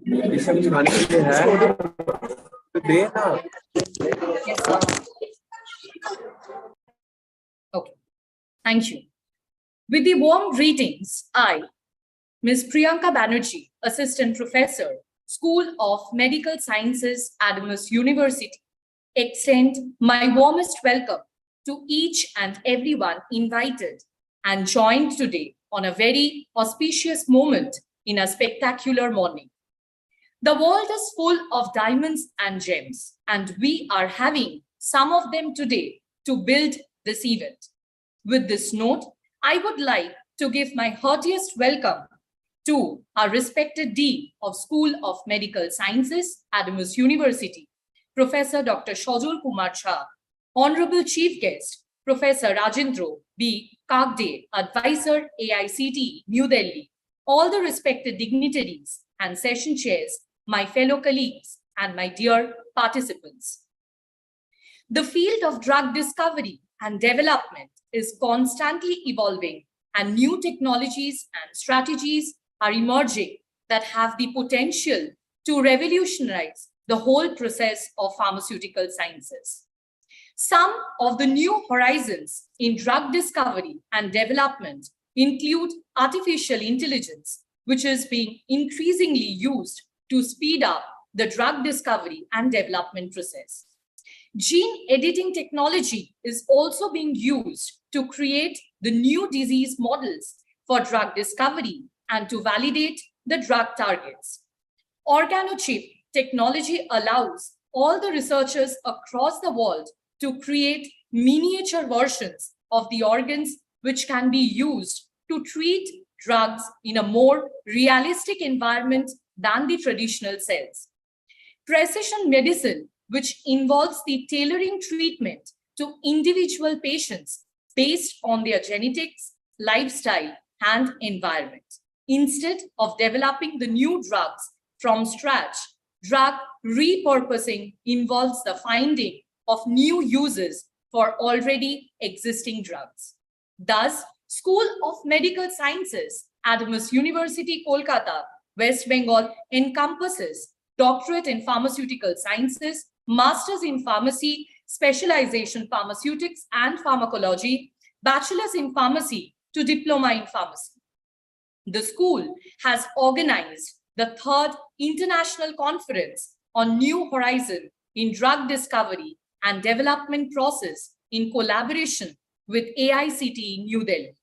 दिशा चुराने के लिए है तो दे ना। Yes, sir. Okay, thank you. With the warm greetings, I, Ms. Priyanka Banerjee, Assistant Professor, School of Medical Sciences, Adamas University, extend my warmest welcome to each and everyone invited and joined today on a very auspicious moment in a spectacular morning. The world is full of diamonds and gems, and we are having some of them today to build this event. With this note, I would like to give my heartiest welcome to our respected Dean of School of Medical Sciences, Adamas University, Professor Dr. Shajul Kumar Jha, Honorable Chief Guest, Professor Rajendra B. Kagde, Advisor AICTE, New Delhi, all the respected dignitaries and session chairs, my fellow colleagues, and my dear participants. The field of drug discovery and development is constantly evolving, and new technologies and strategies are emerging that have the potential to revolutionize the whole process of pharmaceutical sciences. Some of the new horizons in drug discovery and development include artificial intelligence, which is being increasingly used to speed up the drug discovery and development process. Gene editing technology is also being used to create the new disease models for drug discovery and to validate the drug targets. Organochip technology allows all the researchers across the world to create miniature versions of the organs which can be used to treat drugs in a more realistic environment than the traditional cells. Precision medicine, which involves the tailoring treatment to individual patients based on their genetics, lifestyle, and environment. Instead of developing the new drugs from scratch, drug repurposing involves the finding of new uses for already existing drugs. Thus, School of Medical Sciences, Adamas University, Kolkata, West Bengal encompasses doctorate in pharmaceutical sciences, master's in pharmacy, specialization pharmaceutics and pharmacology, bachelor's in pharmacy to diploma in pharmacy. The school has organized the third international conference on New Horizon in drug discovery and development process in collaboration with AICTE New Delhi,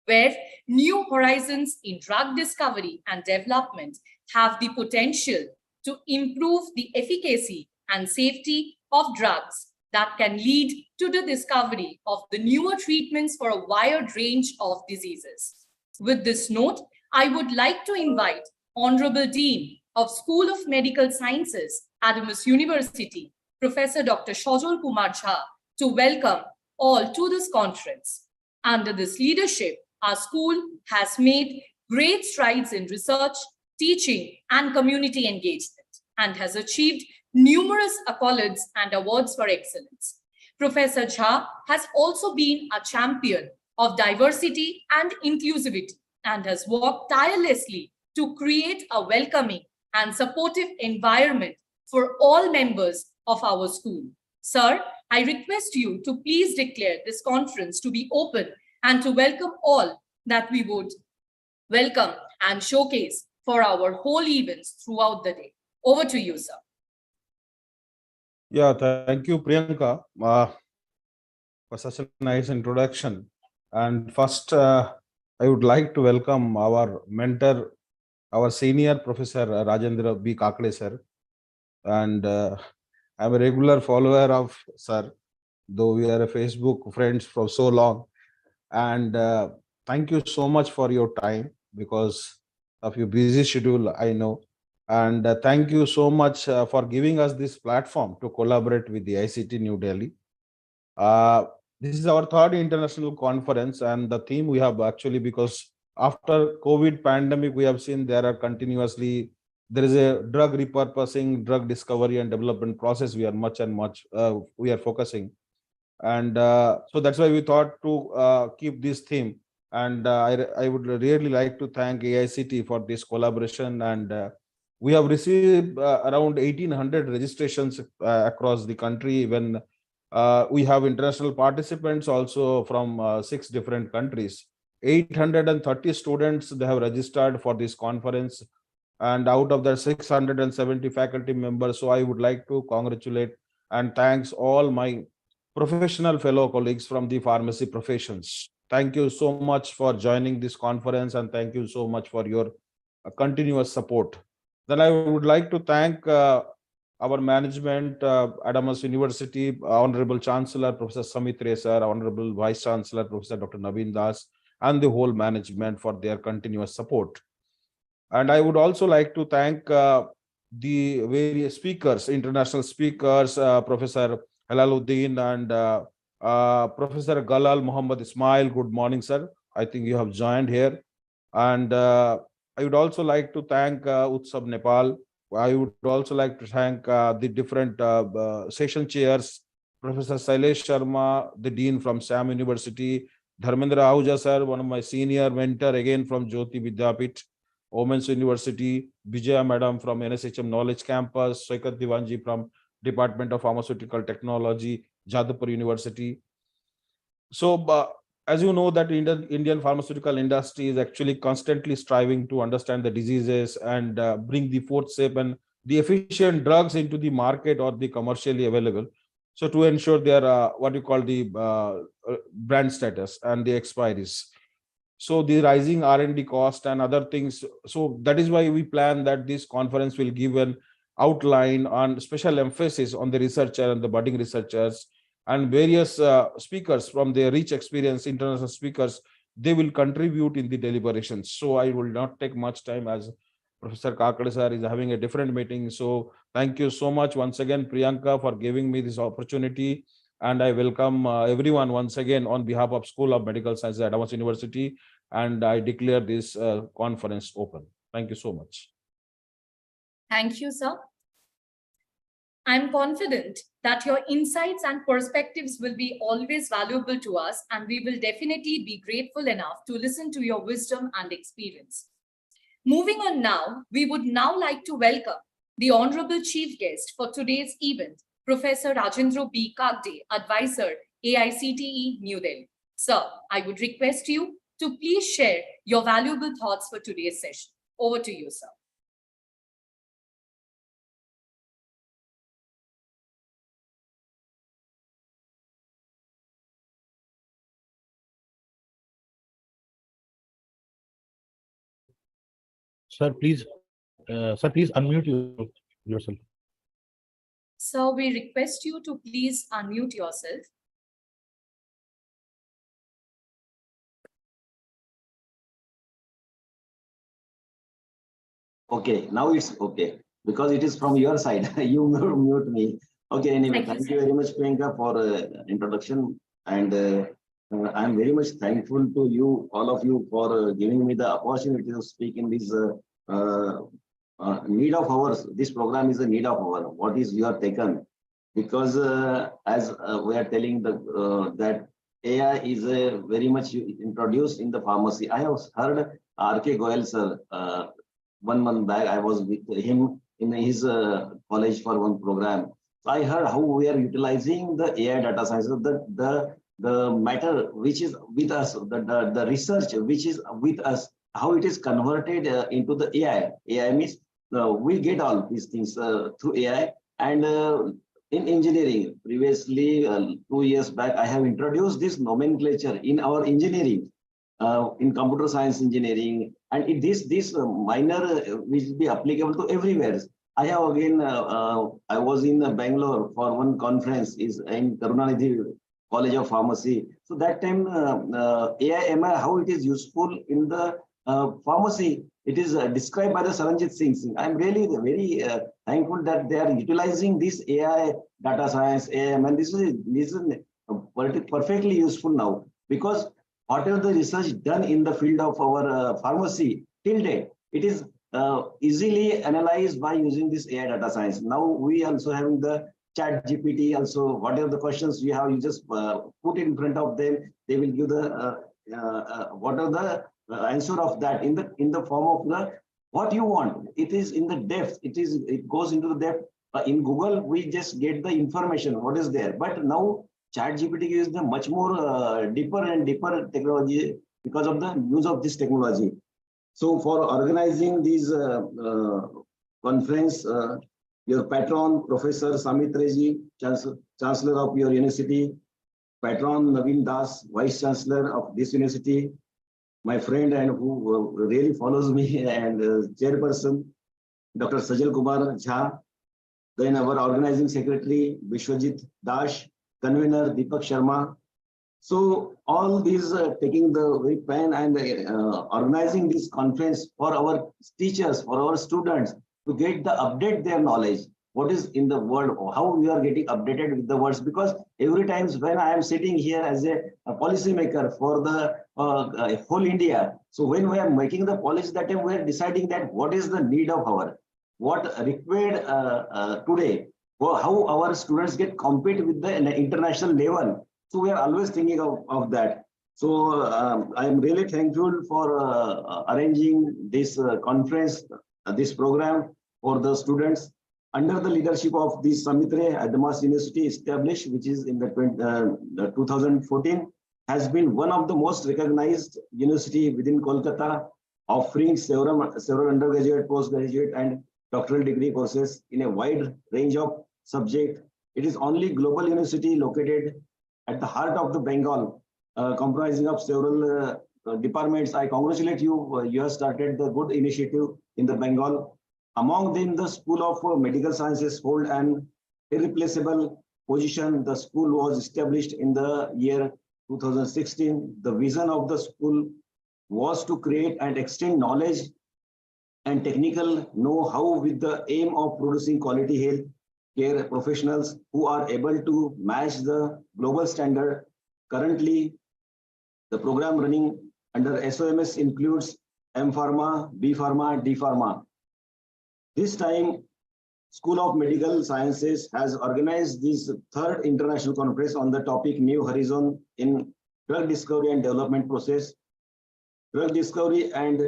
where new horizons in drug discovery and development have the potential to improve the efficacy and safety of drugs that can lead to the discovery of the newer treatments for a wide range of diseases. With this note, I would like to invite Honorable Dean of School of Medical Sciences, Adamas University, Professor Dr. Shajul Kumar Jha, to welcome all to this conference. Under this leadership, our school has made great strides in research, teaching, and community engagement, and has achieved numerous accolades and awards for excellence. Professor Jha has also been a champion of diversity and inclusivity and has worked tirelessly to create a welcoming and supportive environment for all members of our school. Sir, I request you to please declare this conference to be open and to welcome all that we would welcome and showcase for our whole events throughout the day. Over to you, sir. Yeah, thank you, Priyanka, for such a nice introduction. And first, I would like to welcome our mentor, our senior Professor Rajendra B. Kakde, sir. And I'm a regular follower of sir, though we are a Facebook friends for so long. And thank you so much for your time because of your busy schedule, I know. And thank you so much for giving us this platform to collaborate with the ICT New Delhi. This is our third international conference, and the theme we have actually, because after COVID pandemic, we have seen there is a drug repurposing, drug discovery and development process. We are we are focusing. And so that's why we thought to keep this theme. And I would really like to thank AICT for this collaboration and We have received around 1,800 registrations across the country. When we have international participants also from 6 different countries. 830 students they have registered for this conference, and out of the 670 faculty members. So I would like to congratulate and thanks all my professional fellow colleagues from the pharmacy professions. Thank you so much for joining this conference, and thank you so much for your continuous support. Then I would like to thank our management, Adamas University, Honorable Chancellor, Professor Samit Ray sir, Honorable Vice Chancellor, Professor Dr. Naveen Das, and the whole management for their continuous support. And I would also like to thank the various speakers, international speakers, Professor Halaluddin and Professor Galal Muhammad Ismail. Good morning, sir. I think you have joined here. And I would also like to thank Utsav Nepal. I would also like to thank the different session chairs, Professor Sailesh Sharma, the Dean from Sam University, Dharmendra Ahuja sir, one of my senior mentor again from Jyoti Vidyapit, Women's University, Vijaya Madam from NSHM Knowledge Campus, Saikat Divanji from Department of Pharmaceutical Technology, Jadavpur University. So, as you know that Indian pharmaceutical industry is actually constantly striving to understand the diseases and bring the fourth step and the efficient drugs into the market or the commercially available. So to ensure their what you call the brand status and the expiries. So the rising R&D cost and other things. So that is why we plan that this conference will give an outline on special emphasis on the researcher and the budding researchers, and various speakers from their rich experience, international speakers, they will contribute in the deliberations. So I will not take much time as Professor Kakade sir is having a different meeting. So thank you so much once again, Priyanka, for giving me this opportunity. And I welcome everyone once again on behalf of School of Medical Sciences at Adamas University. And I declare this conference open. Thank you so much. Thank you, sir. I'm confident that your insights and perspectives will be always valuable to us, and we will definitely be grateful enough to listen to your wisdom and experience. Moving on now, we would now like to welcome the Honorable Chief Guest for today's event, Professor Rajendra B. Kagde, Advisor, AICTE, New Delhi. Sir, I would request you to please share your valuable thoughts for today's session. Over to you, sir. Sir, please unmute yourself. Sir, we request you to please unmute yourself. Okay, now it's okay because it is from your side. You mute me. Okay, anyway, thank you very much, Priyanka, for introduction, and I'm very much thankful to you, all of you, for giving me the opportunity to speak in this need of ours. This program is a need of ours. What is you are taken? Because as we are telling that AI is very much introduced in the pharmacy. I have heard R.K. Goyal sir. 1 month back, I was with him in his college for one program. So I heard how we are utilizing the AI data science, the matter which is with us, the research which is with us, how it is converted into the AI. AI means we get all these things through AI. And in engineering, previously 2 years back, I have introduced this nomenclature in our engineering. In computer science engineering, and this minor will be applicable to everywhere. I have again, I was in Bangalore for one conference is in Karunanidhi College of Pharmacy. So that time AI ML, how it is useful in the pharmacy, it is described by the Saranjit Singh. I'm really very thankful that they are utilizing this AI data science, AI ML. This is perfectly useful now, because whatever the research done in the field of our pharmacy till date, it is easily analyzed by using this AI data science. Now we also having the chat GPT also, whatever the questions you have, you just put it in front of them, they will give the what are the answer of that in the form of the what you want. It is in the depth. It goes into the depth. In Google, we just get the information, what is there. But now ChatGPT is the much more deeper and deeper technology because of the use of this technology. So for organizing these conference, your patron, Professor Samit Reji, Chancellor of your university, patron Naveen Das, Vice Chancellor of this university, my friend and who really follows me, and chairperson, Dr. Sajal Kumar Jha, then our organizing secretary, Vishwajit Dash, convener, Deepak Sharma. So all these taking the very pen and organizing this conference for our teachers, for our students, to get the update their knowledge, what is in the world, how we are getting updated with the words. Because every time when I am sitting here as a policy maker for the whole India, so when we are making the policy, that time we are deciding that what is the need of our, what required today, how our students get compete with the international level. So we are always thinking of that. So I am really thankful for arranging this conference, this program for the students under the leadership of this Samitre Adamas University established, which is in the 2014, has been one of the most recognized university within Kolkata, offering several undergraduate, postgraduate, and doctoral degree courses in a wide range of subjects. It is only global university located at the heart of the Bengal, comprising of several departments. I congratulate you. You have started the good initiative in the Bengal. Among them, the School of Medical Sciences hold an irreplaceable position. The school was established in the year 2016. The vision of the school was to create and extend knowledge and technical know-how with the aim of producing quality health care professionals who are able to match the global standard. Currently, the program running under SOMS includes M Pharma, B Pharma, D Pharma. This time, School of Medical Sciences has organized this third international conference on the topic New Horizon in Drug Discovery and Development Process. Drug discovery and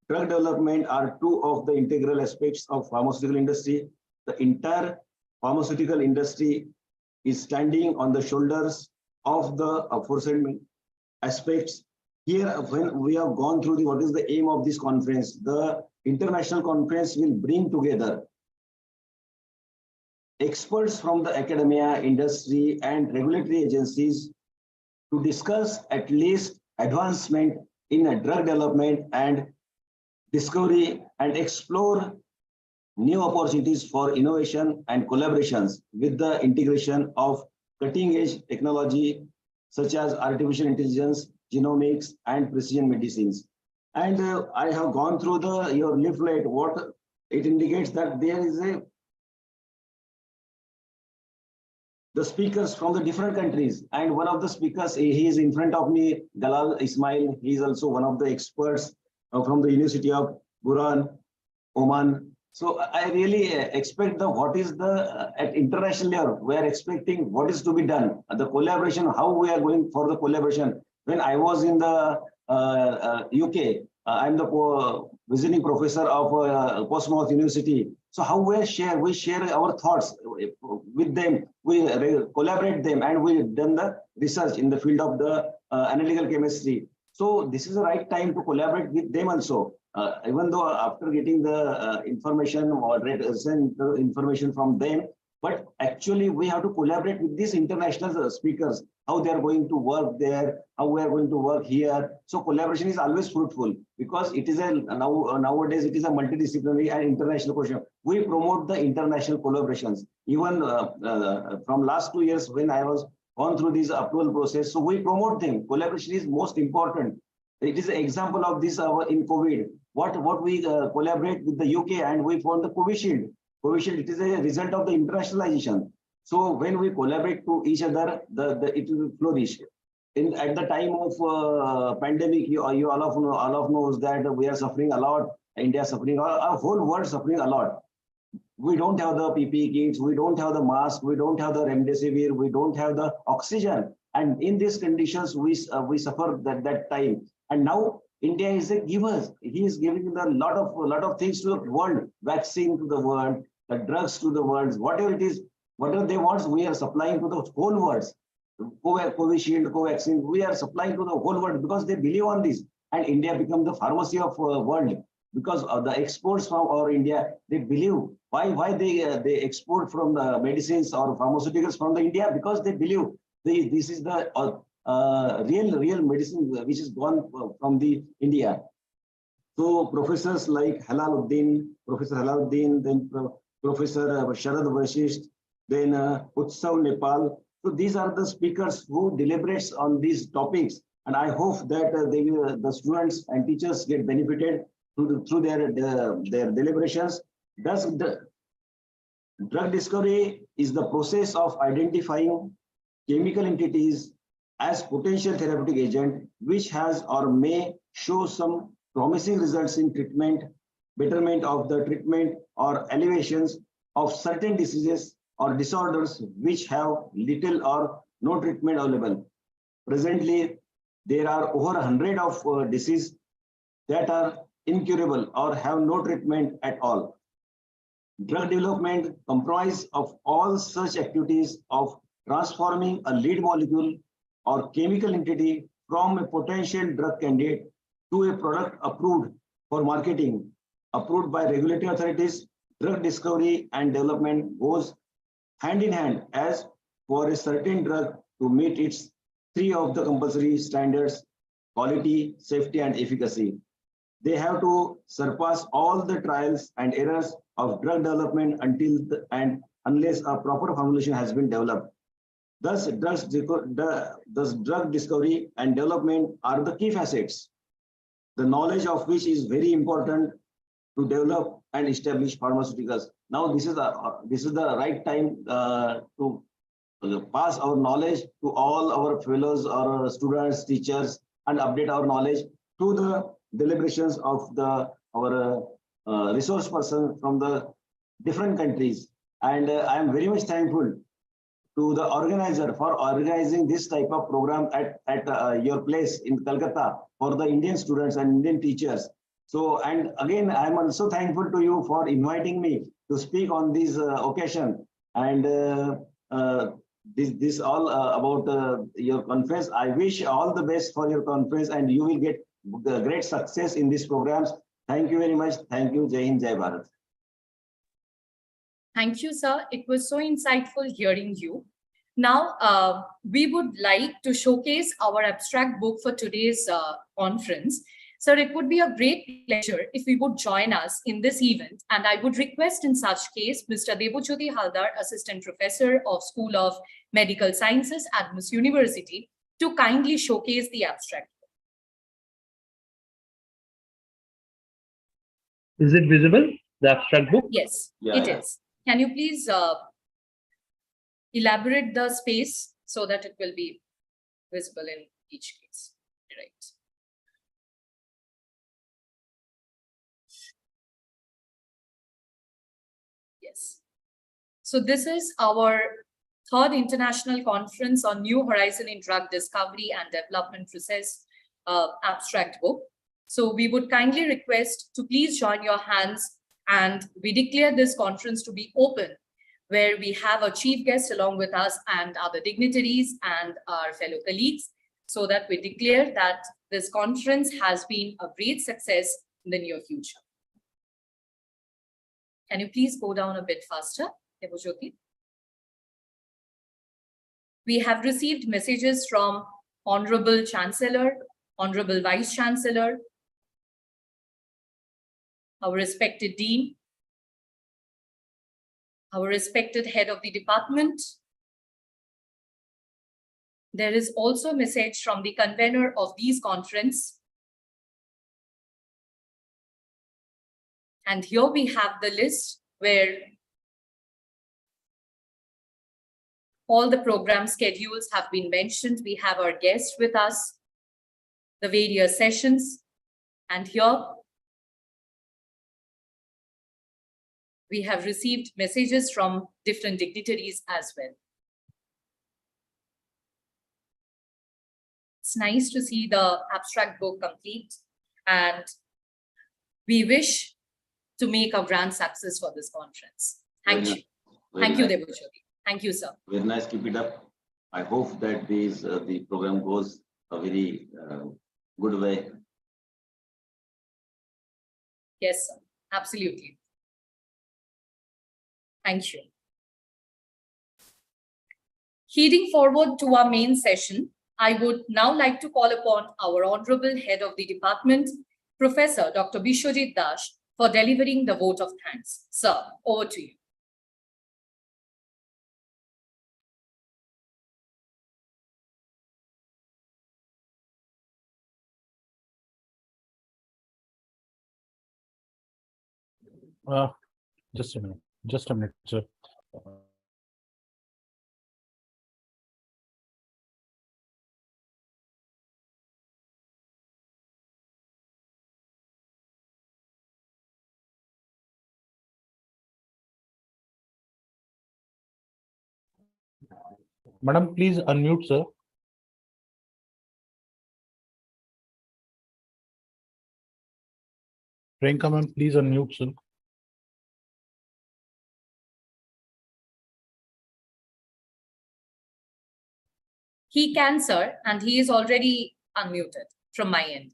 drug development are two of the integral aspects of pharmaceutical industry. The entire pharmaceutical industry is standing on the shoulders of the aforesaid aspects. Here, when we have gone through what is the aim of this conference, the international conference will bring together experts from the academia, industry, and regulatory agencies to discuss at least advancement in a drug development and discovery and explore new opportunities for innovation and collaborations with the integration of cutting-edge technology such as artificial intelligence, genomics, and precision medicines. And I have gone through your leaflet. What it indicates that there is the speakers from the different countries, and one of the speakers, he is in front of me, Dalal Ismail. He is also one of the experts from the University of Buran, Oman. So I really expect what is the at international level, we are expecting what is to be done, the collaboration, how we are going for the collaboration. When I was in the UK, I'm the visiting professor of Portsmouth University. So how we share our thoughts with them, we collaborate them, and we done the research in the field of the analytical chemistry. So this is the right time to collaborate with them also. Even though after getting the information or send the information from them, but actually we have to collaborate with these international speakers, how they are going to work there, how we are going to work here. So collaboration is always fruitful because it is nowadays it is a multidisciplinary and international question. We promote the international collaborations. Even from last 2 years when I was gone through this approval process, so we promote them. Collaboration is most important. It is an example of this in COVID. What we collaborate with the UK, and we found the Covishield. Covishield, it is a result of the internationalization. So when we collaborate to each other, it will flourish. At the time of pandemic, you all of knows that we are suffering a lot. India is suffering, our whole world suffering a lot. We don't have the PPE kits, we don't have the mask, we don't have the remdesivir, we don't have the oxygen. And in these conditions, we suffer that time. And now India is a giver. He is giving a lot of things to the world, vaccine to the world, the drugs to the world, whatever it is, whatever they want, we are supplying to the whole world. Covishield, Covaxin, we are supplying to the whole world because they believe on this. And India become the pharmacy of world because of the exports from our India. They believe why they export from the medicines or pharmaceuticals from the India, because they believe this is the real medicine which is gone from the India. So professors like Professor Halaluddin, then Professor Sharad Vashisht, then Utsav Nepal. So these are the speakers who deliberates on these topics, and I hope that the students and teachers get benefited through their deliberations. Thus, the drug discovery is the process of identifying chemical entities as potential therapeutic agent, which has or may show some promising results in treatment, betterment of the treatment, or elevations of certain diseases or disorders which have little or no treatment available. Presently, there are over 100 of diseases that are incurable or have no treatment at all. Drug development comprises of all such activities of transforming a lead molecule or chemical entity from a potential drug candidate to a product approved for marketing, approved by regulatory authorities. Drug discovery and development goes hand in hand as for a certain drug to meet its three of the compulsory standards: quality, safety, and efficacy. They have to surpass all the trials and errors of drug development unless a proper formulation has been developed. Thus, drug discovery and development are the key facets, the knowledge of which is very important to develop and establish pharmaceuticals. Now, this is the right time to pass our knowledge to all our fellows, our students, teachers, and update our knowledge to the deliberations of our resource person from the different countries. And I am very much thankful to the organizer for organizing this type of program at your place in Calcutta for the Indian students and Indian teachers. So, and again, I am also thankful to you for inviting me to speak on this occasion. And this all about your conference. I wish all the best for your conference, and you will get the great success in these programs. Thank you very much. Thank you. Jai Hind, Jai Bharat. Thank you, sir. It was so insightful hearing you. Now, we would like to showcase our abstract book for today's conference. Sir, it would be a great pleasure if we would join us in this event. And I would request in such case, Mr. Debojyoti Haldar, Assistant Professor of School of Medical Sciences, Adamas University, to kindly showcase the abstract. Is it visible, the abstract book? Yes, it is. Can you please elaborate the space so that it will be visible in each case? Right. Yes. So this is our third international conference on New Horizon in Drug Discovery and Development Process abstract book. So we would kindly request to please join your hands, and we declare this conference to be open, where we have a chief guest along with us and other dignitaries and our fellow colleagues, so that we declare that this conference has been a great success in the near future. Can you please go down a bit faster, Debojyoti? We have received messages from Honorable Chancellor, Honorable Vice Chancellor, our respected Dean, our respected head of the department. There is also a message from the convener of these conference. And here we have the list where all the program schedules have been mentioned. We have our guests with us, the various sessions, and here we have received messages from different dignitaries as well. It's nice to see the abstract book complete. And we wish to make a grand success for this conference. Thank you. Thank you, Debojyoti. Thank you, sir. Very nice. Keep it up. I hope that the program goes a very good way. Yes, sir. Absolutely. Thank you. Heading forward to our main session, I would now like to call upon our Honorable Head of the Department, Professor Dr. Bishwajit Das, for delivering the vote of thanks. Sir, over to you. Just a minute. Just a minute, sir. Madam, please unmute, sir. Priyanka, ma'am, please unmute, sir. He can, sir, and he is already unmuted from my end.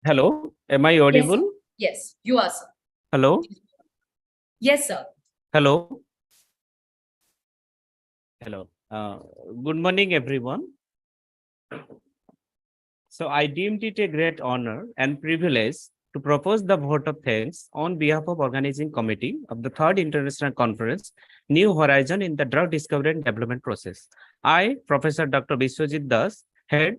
Hello, am I audible? Yes, you are, sir. Hello, Yes, sir. hello, hello. Good morning, everyone. So I deemed it a great honor and privilege to propose the vote of thanks on behalf of organizing committee of the Third International Conference, New Horizon in the Drug Discovery and Development Process. I, Professor Dr. Bishwajit Das, Head,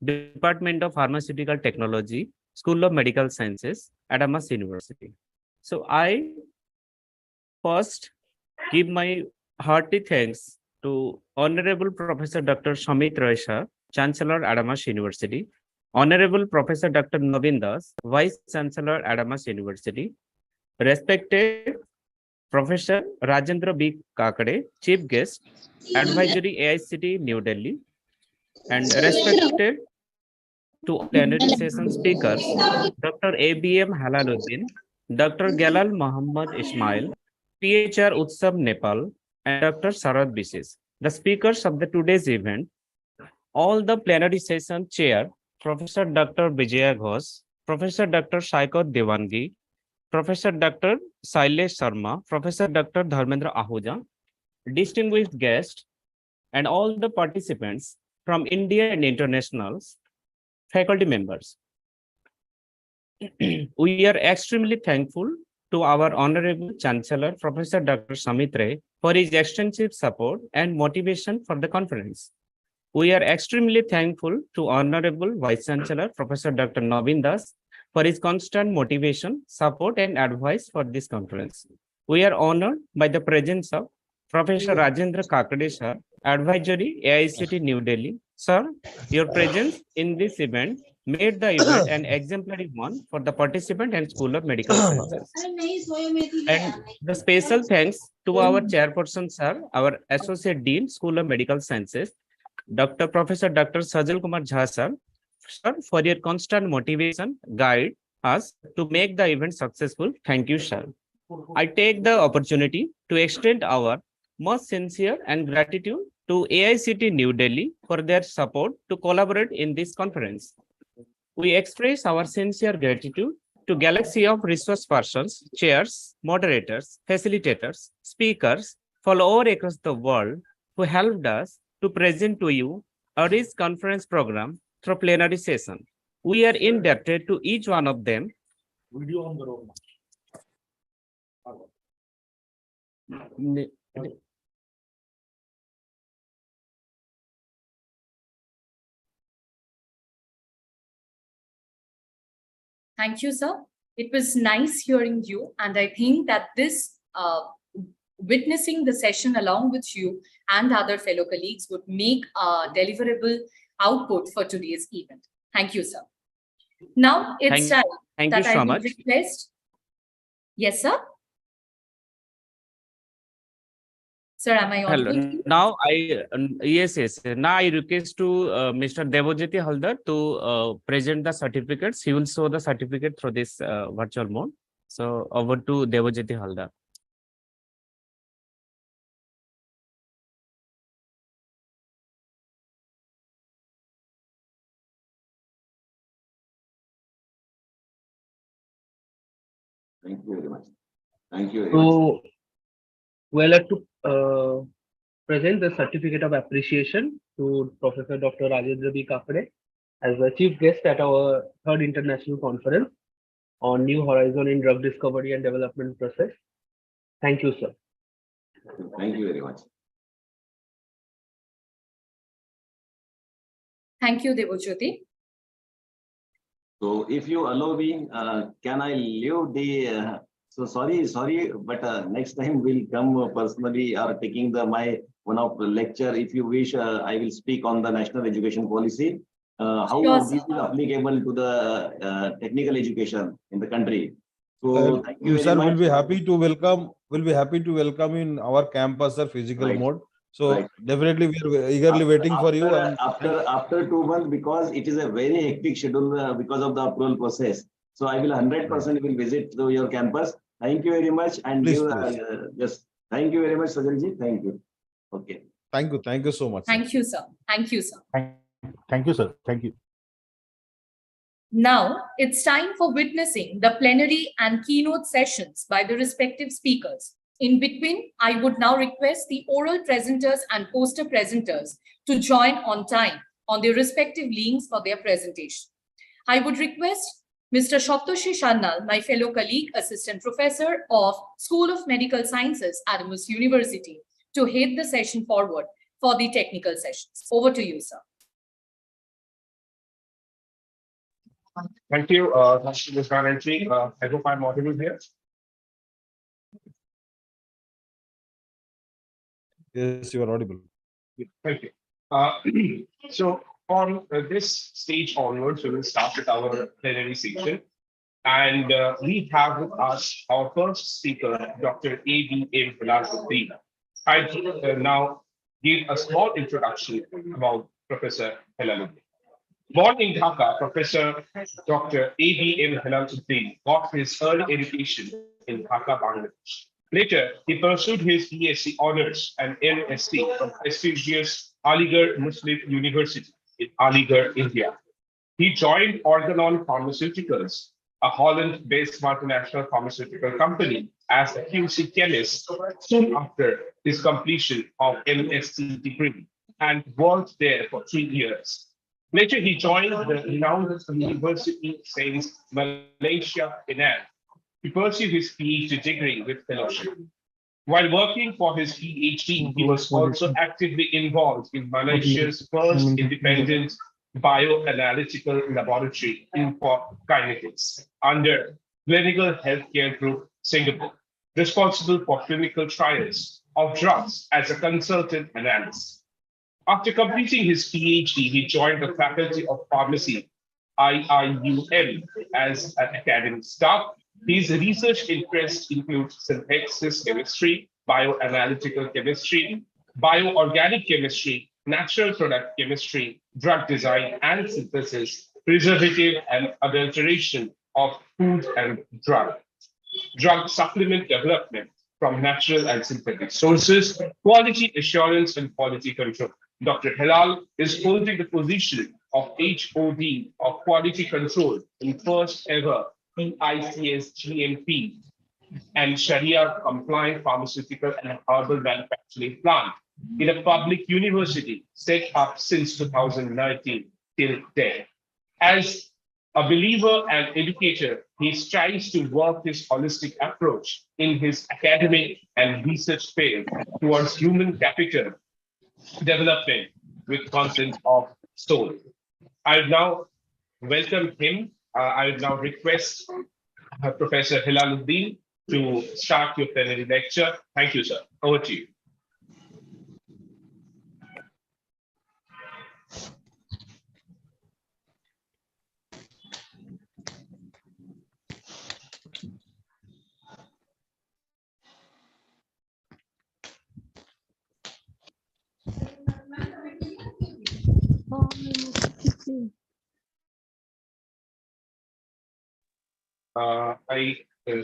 Department of Pharmaceutical Technology, School of Medical Sciences, Adamas University. So I first give my hearty thanks to Honorable Professor Dr. Shamit Roy Shah, Chancellor, Adamas University, Honorable Professor Dr. Navin Das, Vice Chancellor, Adamas University, respected Professor Rajendra B. Kakade, Chief Guest, Advisory AICTE, New Delhi, and respected to plenary session speakers, Dr. ABM Halaluddin, Dr. Galal Muhammad Ismail, PHR Utsav Nepal, and Dr. Sarad Bisis, the speakers of the today's event. All the plenary session chair, Professor Dr. Vijaya Ghosh, Professor Dr. Shaikot Devangi, Professor Dr. Sailesh Sharma, Professor Dr. Dharmendra Ahuja, distinguished guests, and all the participants from India and internationals, faculty members. We are extremely thankful to our Honorable Chancellor, Professor Dr. Shamit Ray, for his extensive support and motivation for the conference. We are extremely thankful to Honorable Vice Chancellor, Professor Dr. Navin Das, for his constant motivation, support, and advice for this conference. We are honored by the presence of Professor Rajendra Kakade, sir, Advisory, AICTE, New Delhi. Sir, your presence in this event made the event an exemplary one for the participant and School of Medical Sciences. And the special thanks to our chairperson, sir, our Associate Dean, School of Medical Sciences, Professor Dr. Sajal Kumar Jha, sir, for your constant motivation, guide us to make the event successful. Thank you, sir. I take the opportunity to extend our most sincere and gratitude to AICTE New Delhi for their support to collaborate in this conference. We express our sincere gratitude to galaxy of resource persons, chairs, moderators, facilitators, speakers from all across the world who helped us to present to you a rich conference program through plenary session. We are indebted to each one of them. Thank you, sir. It was nice hearing you. And I think that this witnessing the session along with you and other fellow colleagues would make a deliverable output for today's event. Thank you, sir. Now it's time that I would request. Yes, sir. Sir, am I Hello. audible to you? Now yes. Now I request to Mr. Devojyoti Haldar to present the certificates. He will show the certificate through this virtual mode. So over to Devojyoti Haldar. Thank you very much. Thank you very much. So we'd like to present the certificate of appreciation to Professor Dr. Rajendra B. Kakade as the chief guest at our third international conference on New Horizon in Drug Discovery and Development Process. Thank you, sir. Thank you very much. Thank you, Devojyoti. So if you allow me, can I leave the, so sorry, but next time we'll come personally or taking my one of the lecture. If you wish, I will speak on the national education policy. How Sure, this is sir. applicable to the technical education in the country. So thank you very sir, much. will be happy to welcome. Will be happy to welcome in our campus, sir, physical Right. mode. So Right. definitely we are eagerly waiting for you. And After 2 months, because it is a very hectic schedule because of the approval process. So I will 100% will visit to your campus. Thank you very much. And Please, give, please. just thank you very much, Sajalji. Thank you. Okay. Thank you so much. Sir. Thank you, sir. Thank you, sir. Thank you, sir. Thank you. Now it's time for witnessing the plenary and keynote sessions by the respective speakers. In between, I would now request the oral presenters and poster presenters to join on time on their respective links for their presentation. I would request Mr. Shoptoshi Shannal, my fellow colleague, Assistant Professor of School of Medical Sciences, Adamas University, to head the session forward for the technical sessions. Over to you, sir. Thank you, Ms. Banerjee. I hope I'm audible here. Yes, you are audible. Thank you. So on this stage onwards, we will start with our plenary section. And we have with us our first speaker, Dr. A.B.M. Hilaluddin. I now give a small introduction about Professor Hilaluddin. Born in Dhaka, Professor Dr. A.B.M. Hilaluddin got his early education in Dhaka, Bangladesh. Later, he pursued his BSc honors and MSc from prestigious Aligarh Muslim University in Aligarh, India. He joined Organon Pharmaceuticals, a Holland-based multinational pharmaceutical company, as a QC chemist soon after his completion of MSc degree and worked there for 3 years. Later, he joined the renowned University Sains Malaysia, Penang, to pursue his PhD degree with fellowship. While working for his PhD, he was also actively involved in Malaysia's first independent bioanalytical laboratory in kinetics under Clinical Healthcare Group, Singapore, responsible for clinical trials of drugs as a consultant analyst. After completing his PhD, he joined the Faculty of Pharmacy, IIUM, as an academic staff. His research interests include synthesis chemistry, bioanalytical chemistry, bioorganic chemistry, natural product chemistry, drug design and synthesis, preservative and adulteration of food and drug supplement development from natural and synthetic sources, quality assurance and quality control. Dr. Hilal is holding the position of HOD of quality control in first ever EICS GMP and Sharia compliant pharmaceutical and herbal manufacturing plant in a public university set up since 2019 till date. As a believer and educator, he strives to work his holistic approach in his academic and research field towards human capital development with content of soul. I now welcome him. I will now request Professor Hilaluddin to start your plenary lecture. Thank you, sir. Over to you.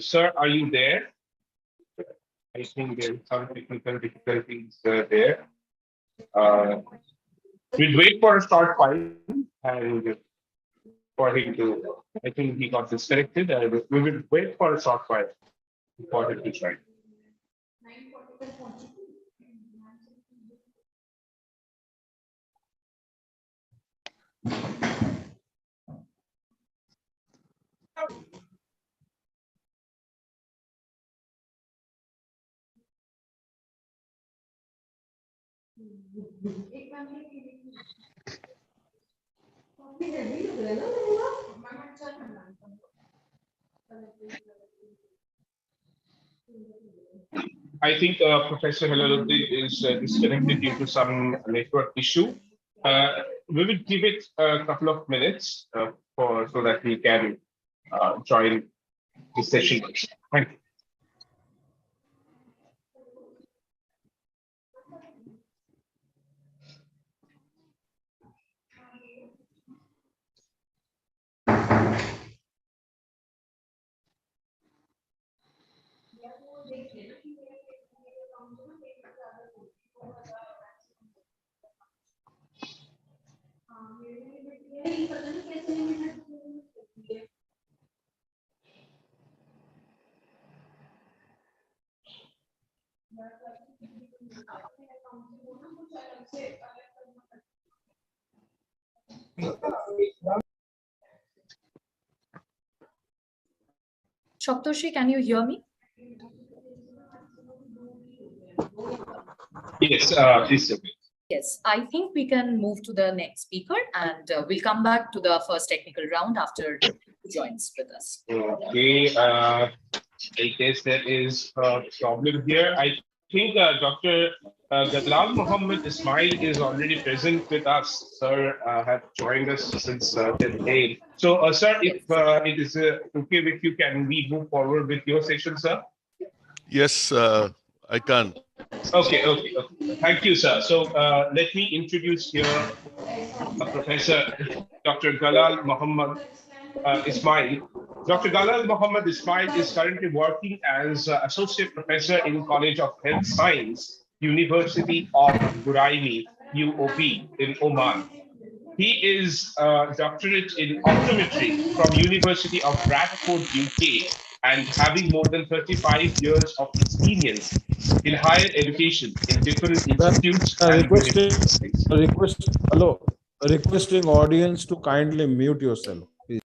Sir, are you there? I think there's some technical difficulties there. We'll wait for a short while and for him to, I think he got disconnected. We will wait for a short while for him to join. I think Professor Helaluddin is disconnected due to some network issue. We will give it a couple of minutes so that he can join the session. Thank you. Shoptoshi, can you hear me? Yes, please. Yes, I think we can move to the next speaker, and we'll come back to the first technical round after he joins with us. Okay, I guess there is a problem here. I think Dr. Galal Muhammad Ismail is already present with us. Sir has joined us since today. So, sir, if it is okay with you, can we move forward with your session, sir? Yes, I can. Okay. Thank you, sir. So let me introduce here Professor Dr. Galal Muhammad Ismail. Dr. Galal Muhammad Ismail is currently working as Associate Professor in College of Health Science, University of Buraimi, UOB in Oman. He is a doctorate in optometry from University of Bradford, UK, and having more than 35 years of experience in higher education in different institutes and universities. Requesting audience to kindly mute yourself, please.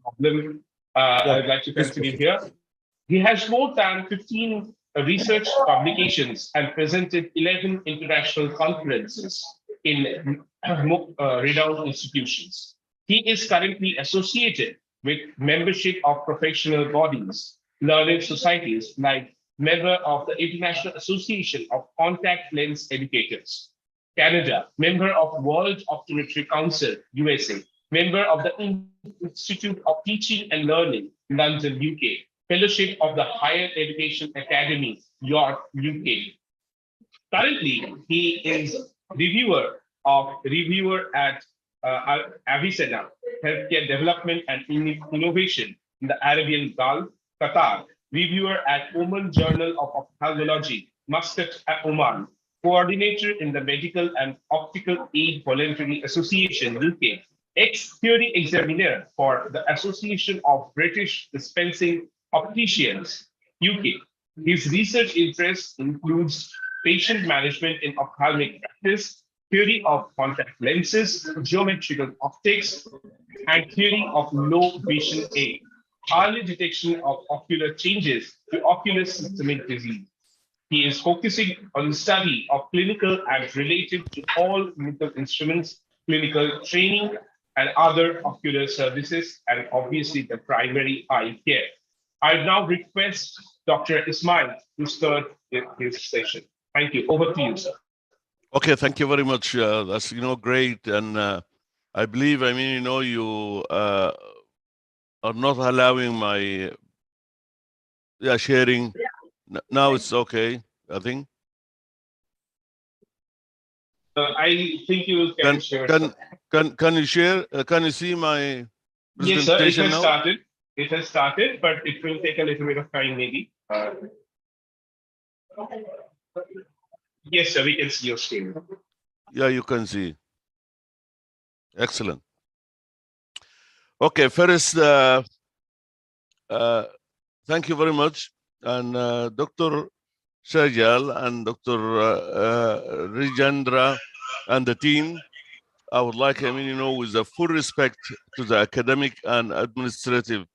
Problem. I'd like to continue here. He has more than 15 research publications and presented 11 international conferences in renowned institutions. He is currently associated with membership of professional bodies, learned societies like member of the International Association of Contact Lens Educators, Canada, member of World Optometry Council, USA, member of the Institute of Teaching and Learning, London, UK, Fellowship of the Higher Education Academy, York, UK. Currently, he is reviewer at Avicenna, Healthcare Development and Innovation in the Arabian Gulf, Qatar, reviewer at Oman Journal of Ophthalmology, Muscat, Oman, coordinator in the Medical and Optical Aid Voluntary Association, UK, ex-theory examiner for the Association of British Dispensing Opticians, UK. His research interests includes patient management in ophthalmic practice, theory of contact lenses, geometrical optics, and theory of low vision aid, early detection of ocular changes to ocular systemic disease. He is focusing on the study of clinical and related to all clinical instruments, clinical training, and other ocular services, and obviously the primary eye care. I now request Dr. Ismail to start his session. Thank you. Over to you, sir. Okay, thank you very much. That's great, and I believe you are not allowing my sharing. Now it's okay, I think. I think you can share. Can you share? Can you see my Yes, sir. It presentation has now? started. It has started, but it will take a little bit of time, maybe. Yes, sir. We can see your screen. Yeah, you can see. Excellent. Okay, first, thank you very much. And Dr. Shajal and Dr. Rijendra and the team, I would like, with the full respect to the academic and administrative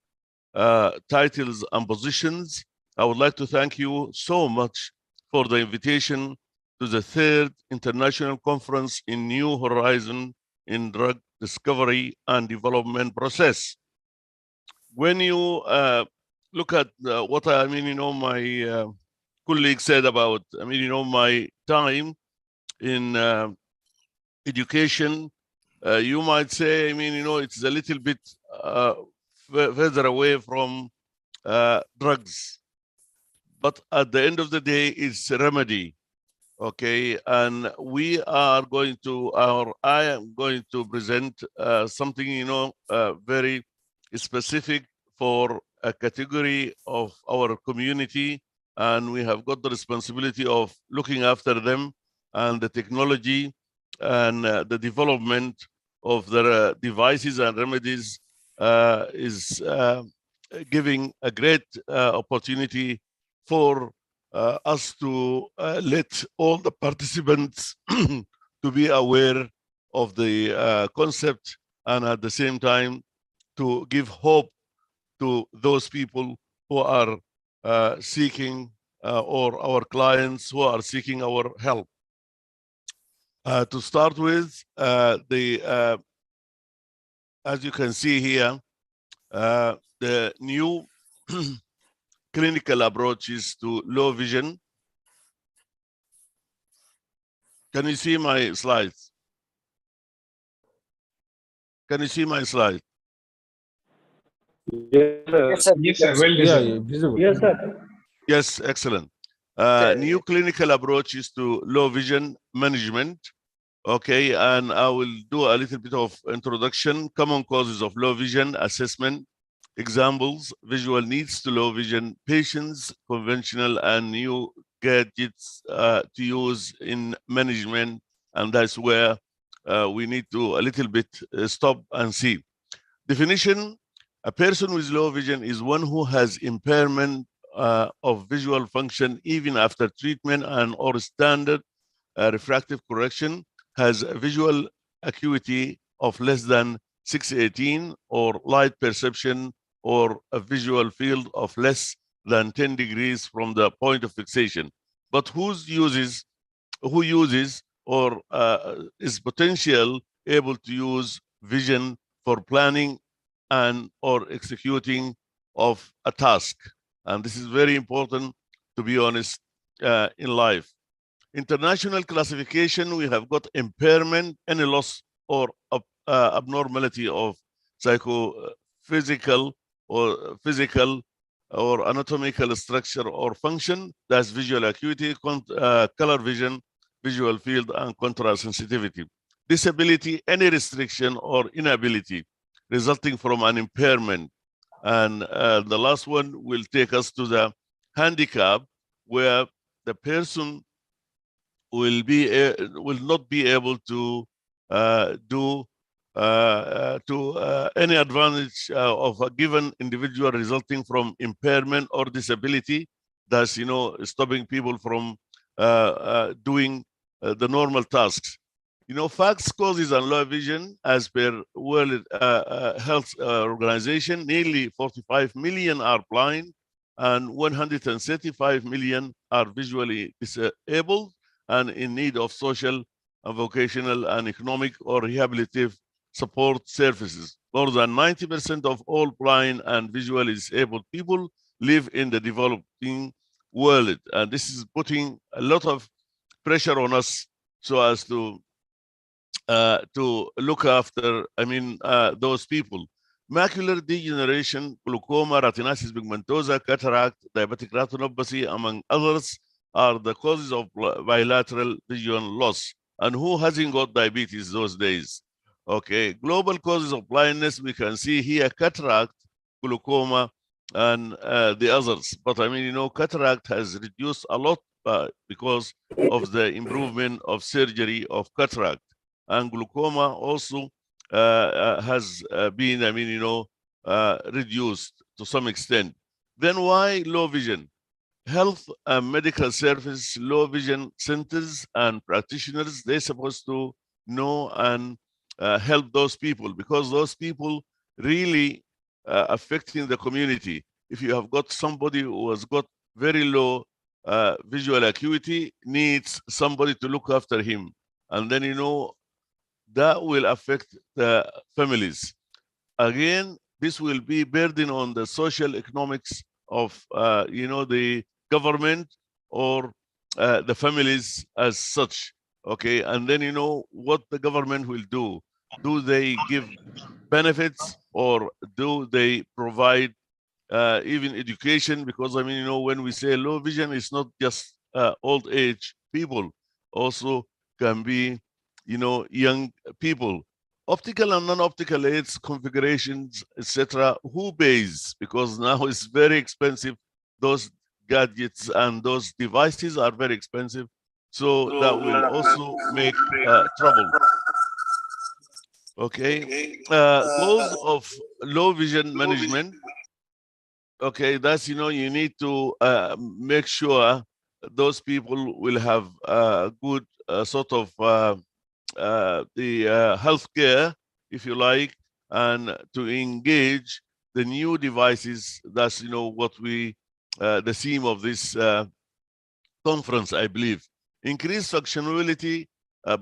titles and positions, I would like to thank you so much for the invitation to the third international conference in New Horizon in drug discovery and development process. When you look at what my colleague said about, my time in education, you might say, it's a little bit further away from drugs. But at the end of the day, it's a remedy. Okay, and we are going to, I am going to present something, very specific for a category of our community, and we have got the responsibility of looking after them and the technology and the development of the devices and remedies is giving a great opportunity for us to let all the participants to be aware of the concept, and at the same time to give hope to those people who are seeking or our clients who are seeking our help. To start with, as you can see here, the new clinical approaches to low vision. Can you see my slides? Can you see my slide? Yes, sir. Yes, sir. Well Yeah, visible. visible. Yes, sir. Yes, excellent. New clinical approaches to low vision management. Okay, and I will do a little bit of introduction. Common causes of low vision assessment. Examples: visual needs to low vision patients, conventional and new gadgets to use in management, and that's where we need to a little bit stop and see. Definition: a person with low vision is one who has impairment of visual function even after treatment and or standard refractive correction, has a visual acuity of less than 618 or light perception or a visual field of less than 10 degrees from the point of fixation, but who uses or is potential able to use vision for planning and or executing of a task. And this is very important, to be honest, in life. International classification, we have got impairment, any loss or abnormality of psychophysical or physical or anatomical structure or function. That's visual acuity, color vision, visual field, and contrast sensitivity. Disability, any restriction or inability resulting from an impairment. And the last one will take us to the handicap, where the person will not be able to do any advantage of a given individual resulting from impairment or disability, thus stopping people from doing the normal tasks. Facts, causes, and low vision, as per World Health Organization, nearly 45 million are blind and 135 million are visually disabled and in need of social, vocational, and economic or rehabilitative support services. More than 90% of all blind and visually disabled people live in the developing world. And this is putting a lot of pressure on us so as to look after, those people. Macular degeneration, glaucoma, retinitis pigmentosa, cataract, diabetic retinopathy, among others, are the causes of bilateral vision loss. And who hasn't got diabetes those days? Okay, global causes of blindness, we can see here cataract, glaucoma, and the others. But I mean, you know, cataract has reduced a lot because of the improvement of surgery of cataract. And glaucoma also has been, I mean, you know, reduced to some extent. Then why low vision? Health and medical service, low vision centers and practitioners, they're supposed to know and help those people, because those people really affecting the community. If you have got somebody who has got very low visual acuity, needs somebody to look after him, and then, you know, that will affect the families. Again, this will be burden on the social economics of you know, the government or the families as such. Okay, and then, you know, what the government will do. Do they give benefits, or do they provide even education? Because I mean, you know, when we say low vision, it's not just old age people, also can be, you know, young people. Optical and non-optical aids, configurations, etc. Who pays? Because now it's very expensive. Those gadgets and those devices are very expensive. So that will also make trouble. Okay. Goals of low vision management. Okay, that's, you know, you need to make sure those people will have good sort of the healthcare, if you like, and to engage the new devices. That's, you know, what we the theme of this conference, I believe. Increase functionality,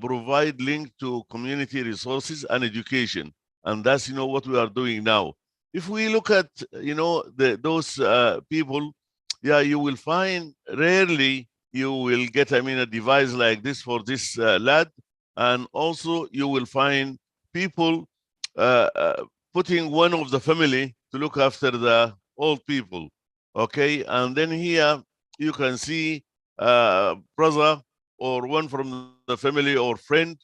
provide link to community resources and education, and that's, you know, what we are doing now. If we look at, you know, those people, yeah, you will find rarely you will get, I mean, a device like this for this lad, and also you will find people putting one of the family to look after the old people. Okay, and then here you can see brother or one from the family or friend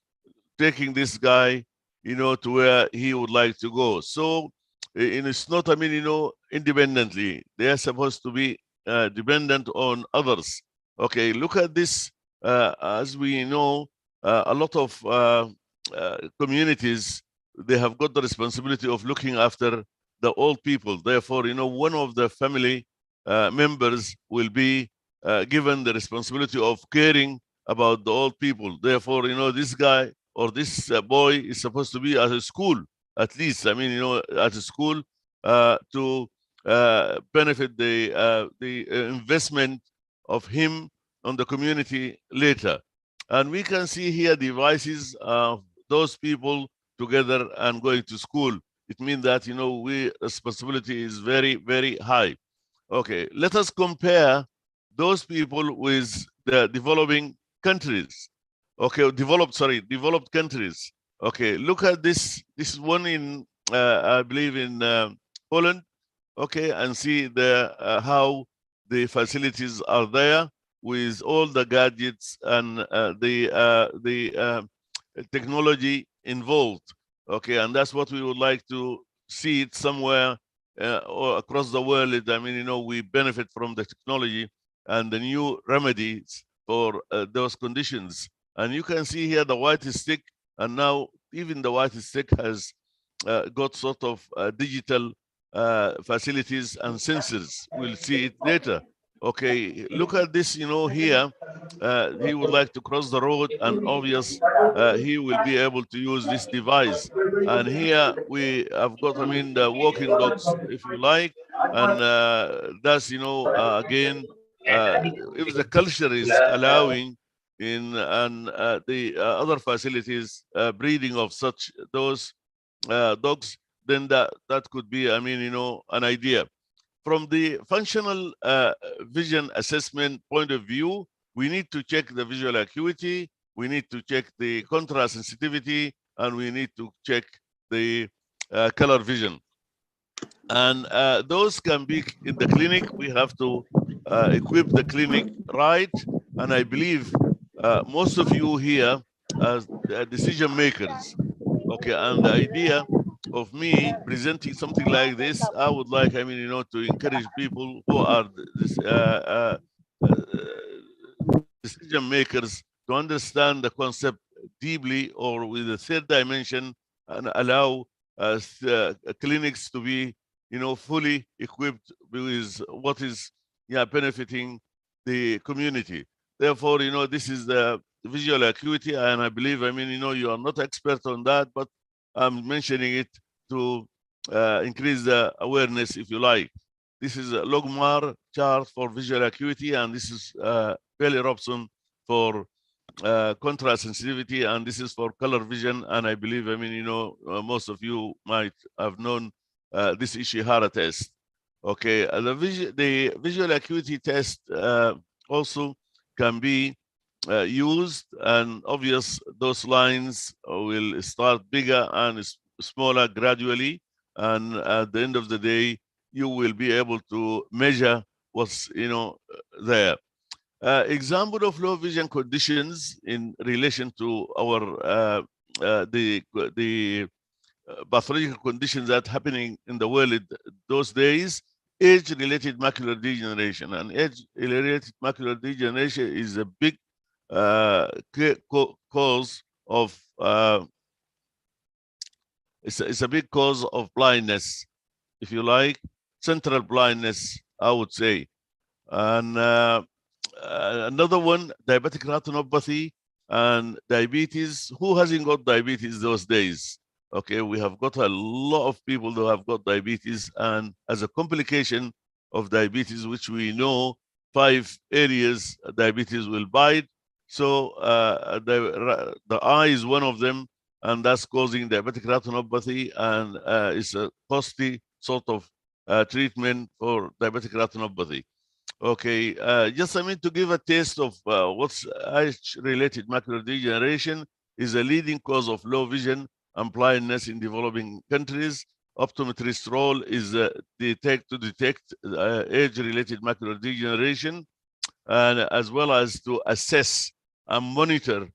taking this guy, you know, to where he would like to go. So it's not, I mean, you know, independently. They are supposed to be dependent on others. Okay, look at this. As we know, a lot of communities, they have got the responsibility of looking after the old people. Therefore, you know, one of the family members will be given the responsibility of caring about the old people. Therefore, you know, this guy or this boy is supposed to be at a school, at least, I mean, you know, at a school to benefit the investment of him on the community later. And we can see here devices of those people together and going to school. It means that, you know, we responsibility is very, very high. Okay, let us compare those people with the developing countries. Okay, developed countries. Okay, look at this. This is one in, I believe, in Poland. Okay, and see the how the facilities are there with all the gadgets and the technology involved. Okay, and that's what we would like to see it somewhere or across the world. I mean, you know, we benefit from the technology and the new remedies for those conditions. And you can see here the white stick, and now even the white stick has got sort of digital facilities and sensors. We'll see it later. Okay, look at this, you know, here. He would like to cross the road, and obvious he will be able to use this device. And here we have got, I mean, the walking dogs, if you like, and that's, you know, again, if the culture is allowing in and the other facilities breeding of such those dogs, then that could be, I mean, you know, an idea. From the functional vision assessment point of view, we need to check the visual acuity, we need to check the contrast sensitivity, and we need to check the color vision. And those can be in the clinic. We have to equip the clinic right. And I believe most of you here as decision makers. Okay, and the idea of me presenting something like this, I would like, to encourage people who are this, decision makers to understand the concept deeply or with a third dimension, and allow clinics to be, fully equipped with what is, benefiting the community. Therefore, this is the visual acuity, and I believe, you are not expert on that, but I'm mentioning it to increase the awareness, if you like. This is a Logmar chart for visual acuity, and this is Bailey Robson for contrast sensitivity, and this is for color vision. And I believe, most of you might have known this Ishihara test. Okay, the visual acuity test also can be used, and obvious those lines will start bigger and smaller gradually, and at the end of the day you will be able to measure what's there. Example of low vision conditions in relation to our the pathological conditions that happening in the world those days. Age-related macular degeneration, and age-related macular degeneration is a big cause of it's a big cause of blindness, if you like, central blindness, I would say. And another one, diabetic retinopathy and diabetes. Who hasn't got diabetes those days? Okay, we have got a lot of people who have got diabetes, and as a complication of diabetes, which we know 5 areas diabetes will bite. So the eye is one of them, and that's causing diabetic retinopathy, and it's a costly sort of treatment for diabetic retinopathy. Okay, just to give a taste of what's age-related macular degeneration is a leading cause of low vision and blindness in developing countries. Optometrist role is to detect age-related macular degeneration, and as well as to assess and monitor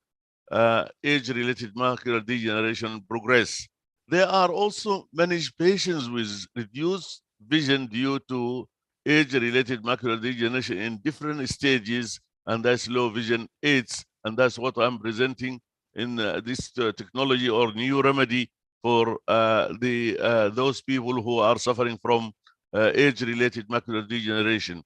age-related macular degeneration progress. There are also managed patients with reduced vision due to age-related macular degeneration in different stages, and that's low vision aids, and that's what I'm presenting in this technology or new remedy for those people who are suffering from age-related macular degeneration.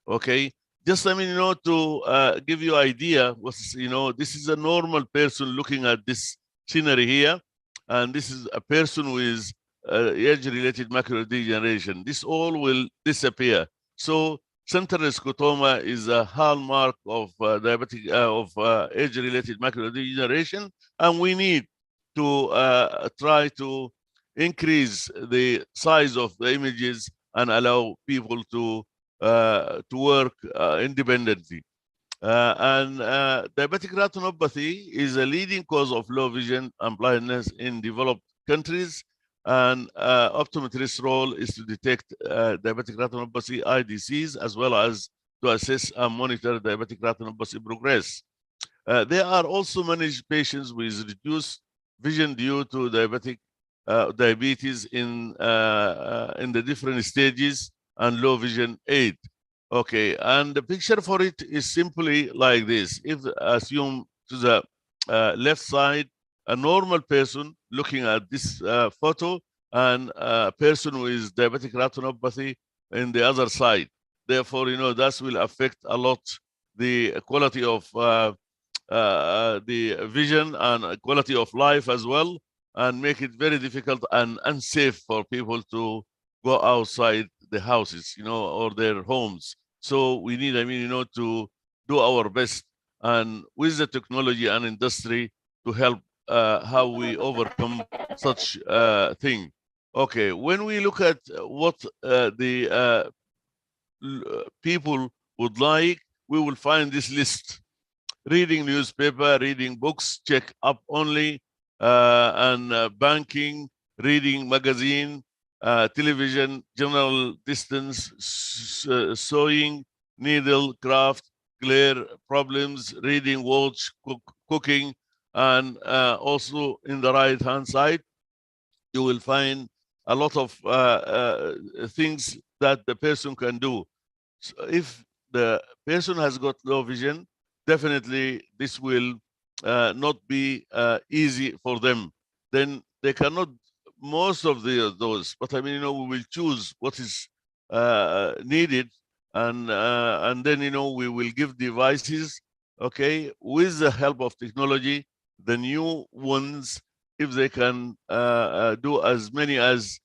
Okay, just to give you idea, this is a normal person looking at this scenery here, and this is a person with age-related macular degeneration. This all will disappear. So central scotoma is a hallmark of age-related macular degeneration, and we need to try to increase the size of the images and allow people to work independently. And diabetic retinopathy is a leading cause of low vision and blindness in developed countries. And optometrist's role is to detect diabetic retinopathy IDCs, as well as to assess and monitor diabetic retinopathy progress. There are also managed patients with reduced vision due to diabetes in the different stages and low vision aid. Okay, and the picture for it is simply like this. If assume to the left side, a normal person looking at this photo, and a person with diabetic retinopathy in the other side. Therefore, that will affect a lot the quality of the vision and quality of life as well, and make it very difficult and unsafe for people to go outside the houses, or their homes. So we need, to do our best, and with the technology and industry, to help how we overcome such thing. Okay, when we look at what the people would like, we will find this list. Reading newspaper, reading books, check up only, and banking, reading magazine, television, general distance, sewing, needle, craft, glare, problems, reading, watch, cooking, And also in the right hand side, you will find a lot of things that the person can do. So if the person has got low vision, definitely this will not be easy for them. Then they cannot most of those. But I mean, we will choose what is needed, and then we will give devices, okay, with the help of technology, the new ones, if they can do as many as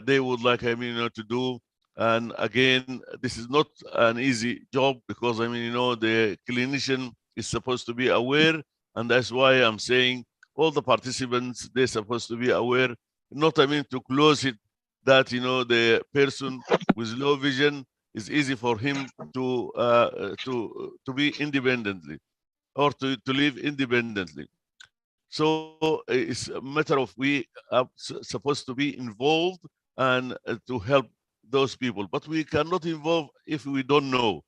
they would like, I mean, to do. And again, this is not an easy job, because I mean, the clinician is supposed to be aware, and that's why I'm saying all the participants, they're supposed to be aware, not, I mean, to close it, that the person with low vision is easy for him to be independently, or to live independently. So it's a matter of we are supposed to be involved, and to help those people. But we cannot involve if we don't know.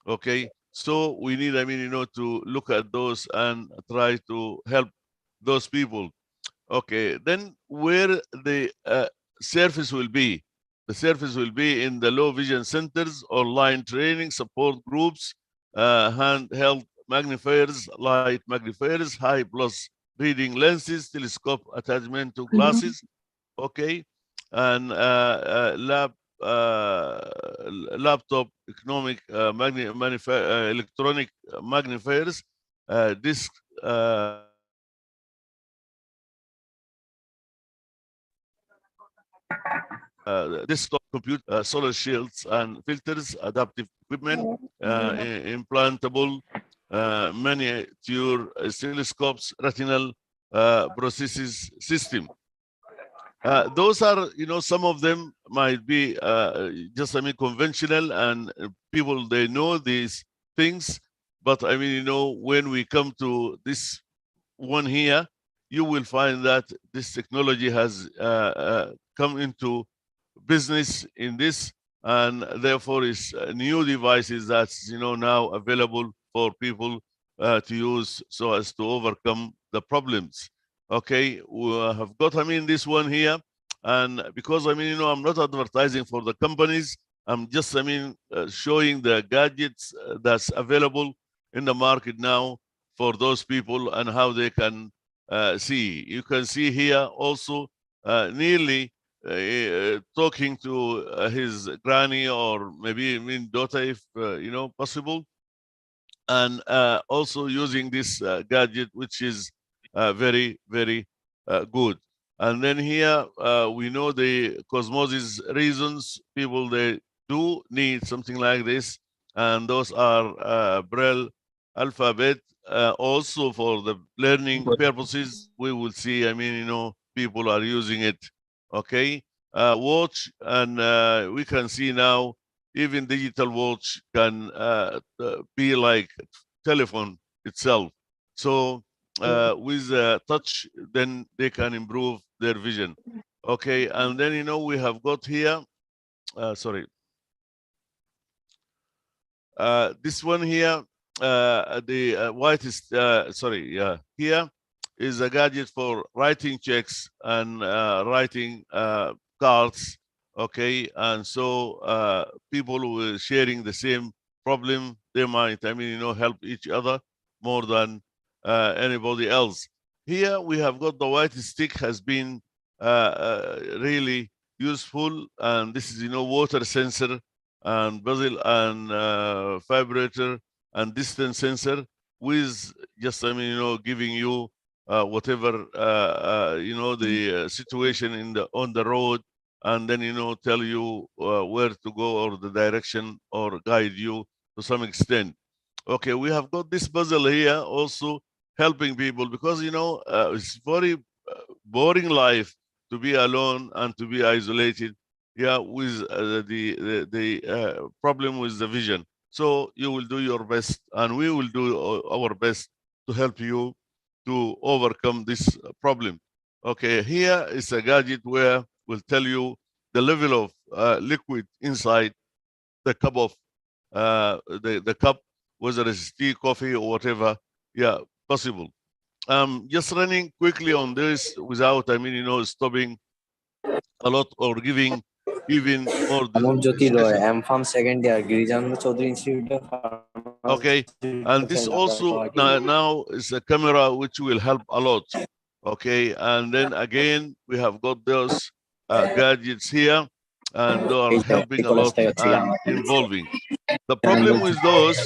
Okay, so we need, I mean, to look at those and try to help those people. Okay, then where the service will be? The service will be in the low vision centers, online training, support groups, handheld magnifiers, light magnifiers, high plus reading lenses, telescope attachment to glasses, okay, and laptop economic electronic magnifiers, disk desktop computer, solar shields and filters, adaptive equipment, implantable miniature oscilloscopes, retinal prosthesis system. Those are, some of them might be just, I mean, conventional, and people, they know these things. But I mean, when we come to this one here, you will find that this technology has come into business in this, and therefore is new devices that's now available for people to use, so as to overcome the problems. Okay, we have got, I mean, this one here, and because I mean, I'm not advertising for the companies, I'm just, I mean, showing the gadgets that's available in the market now for those people, and how they can see. You can see here also nearly talking to his granny, or maybe, I mean, daughter, if possible, and also using this gadget, which is very, very good. And then here we know the cosmosis reasons, people, they do need something like this, and those are Braille alphabet, also for the learning purposes. We will see, I mean, people are using it. Okay, watch, and we can see now even digital watch can be like telephone itself. So with touch, then they can improve their vision. Okay, and then we have got here, sorry, this one here, the white is sorry, yeah, here is a gadget for writing checks and writing cards. Okay, and so people who are sharing the same problem, they might, I mean, help each other more than anybody else. Here we have got the white stick has been really useful, and this is water sensor and bezel and vibrator and distance sensor, with just, I mean, giving you whatever the situation on the road, and then tell you where to go, or the direction, or guide you to some extent. Okay, we have got this puzzle here also helping people, because it's very boring life to be alone and to be isolated, yeah, with the problem with the vision. So you will do your best, and we will do our best to help you to overcome this problem. Okay, here is a gadget where we'll tell you the level of liquid inside the cup of the cup, whether it's tea, coffee, or whatever, yeah, possible. just running quickly on this without, stopping a lot or giving even more Amol Jyoti Roy. discussion. I'm from second year, Girijananda Chaudhary Institute of Okay, and this also now is a camera which will help a lot. Okay, and then again we have got those gadgets here, and they are helping a lot and involving. The problem with those,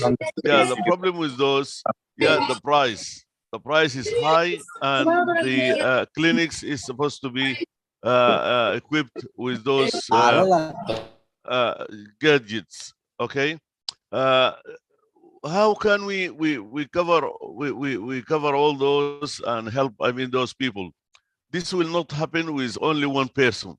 yeah, the problem with those, yeah, the price. The price is high, and the clinics is supposed to be equipped with those gadgets. Okay, uh, how can we cover we cover all those and help? Those people. This will not happen with only one person.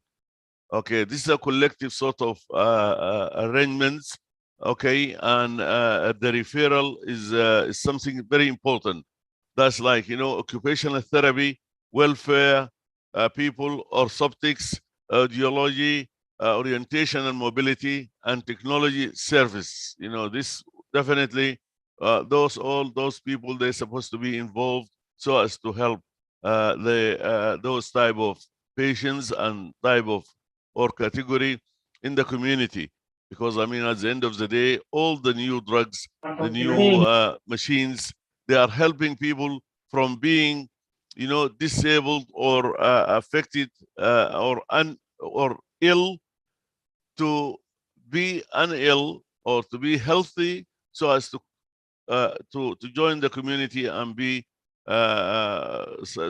Okay, this is a collective sort of arrangements. Okay, and the referral is something very important. That's like occupational therapy, welfare, people, orthoptics, audiology, orientation and mobility, and technology service. This definitely all those people, they're supposed to be involved so as to help those type of patients and type of or category in the community. Because at the end of the day, all the new drugs, the new machines, they are helping people from being, disabled or affected or ill to be unill or to be healthy, so as to join the community and be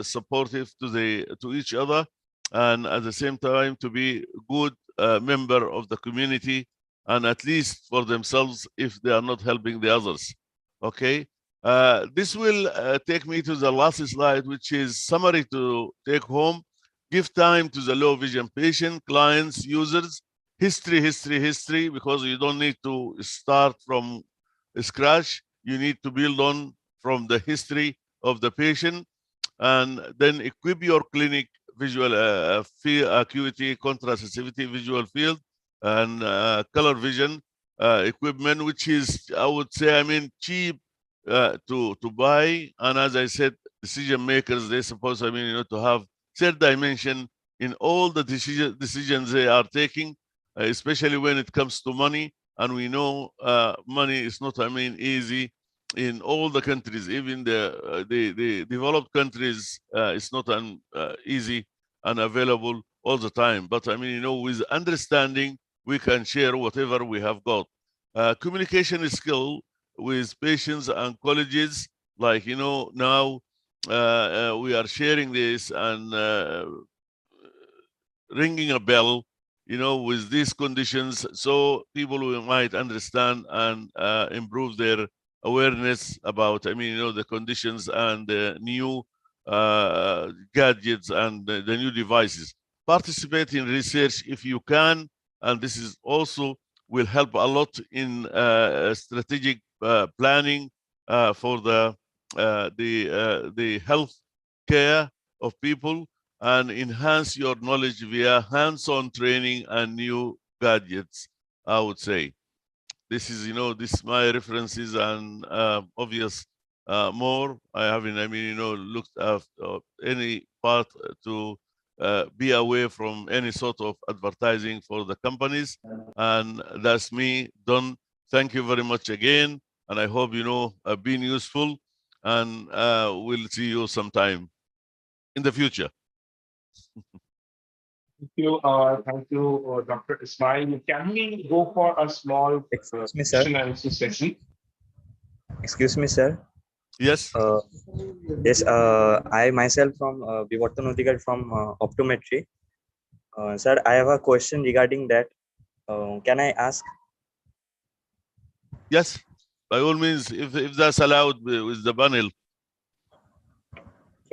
supportive to each other, and at the same time to be good member of the community, and at least for themselves if they are not helping the others. Okay, this will take me to the last slide, which is summary to take home. Give time to the low vision patient, clients, users, history, because you don't need to start from scratch. You need to build on from the history of the patient, and then equip your clinic visual field acuity, contrast sensitivity, visual field, and color vision equipment, which is, I would say, cheap to buy. And as I said, decision makers, they suppose, to have third dimension in all the decisions they are taking, especially when it comes to money. And we know money is not, easy in all the countries, even the developed countries. It's not an easy and available all the time. But with understanding, we can share whatever we have got. Communication skill with patients and colleges, like now we are sharing this and ringing a bell, with these conditions, so people will might understand and improve their awareness about, the conditions and the new gadgets and the new devices. Participate in research if you can, and this is also will help a lot in strategic planning for the health care of people, and enhance your knowledge via hands-on training and new gadgets, I would say. This is, this my references and obvious more. I haven't, looked at any part to be away from any sort of advertising for the companies. And that's me done. Thank you very much again. And I hope, I've been useful, and we'll see you sometime in the future. Thank you, Dr. Ismail. Can we go for a small Excuse me, sir. question and answer session? Excuse me, sir. Yes. Yes. I myself from Vivartan Odigar from optometry. Sir, I have a question regarding that. Can I ask? Yes, by all means, if that's allowed with the panel.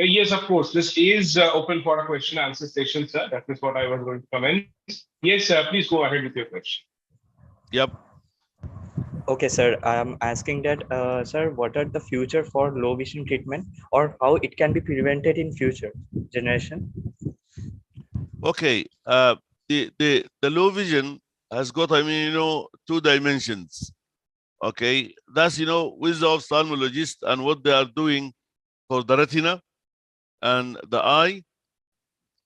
Yes, of course. This is open for a question and answer session, sir. That is what I was going to comment. Yes, sir. Please go ahead with your question. Yep. Okay, sir. I am asking that, sir, what are the future for low vision treatment, or how it can be prevented in future generation? Okay. The low vision has got, two dimensions. Okay, that's with the ophthalmologist and what they are doing for the retina. and the eye,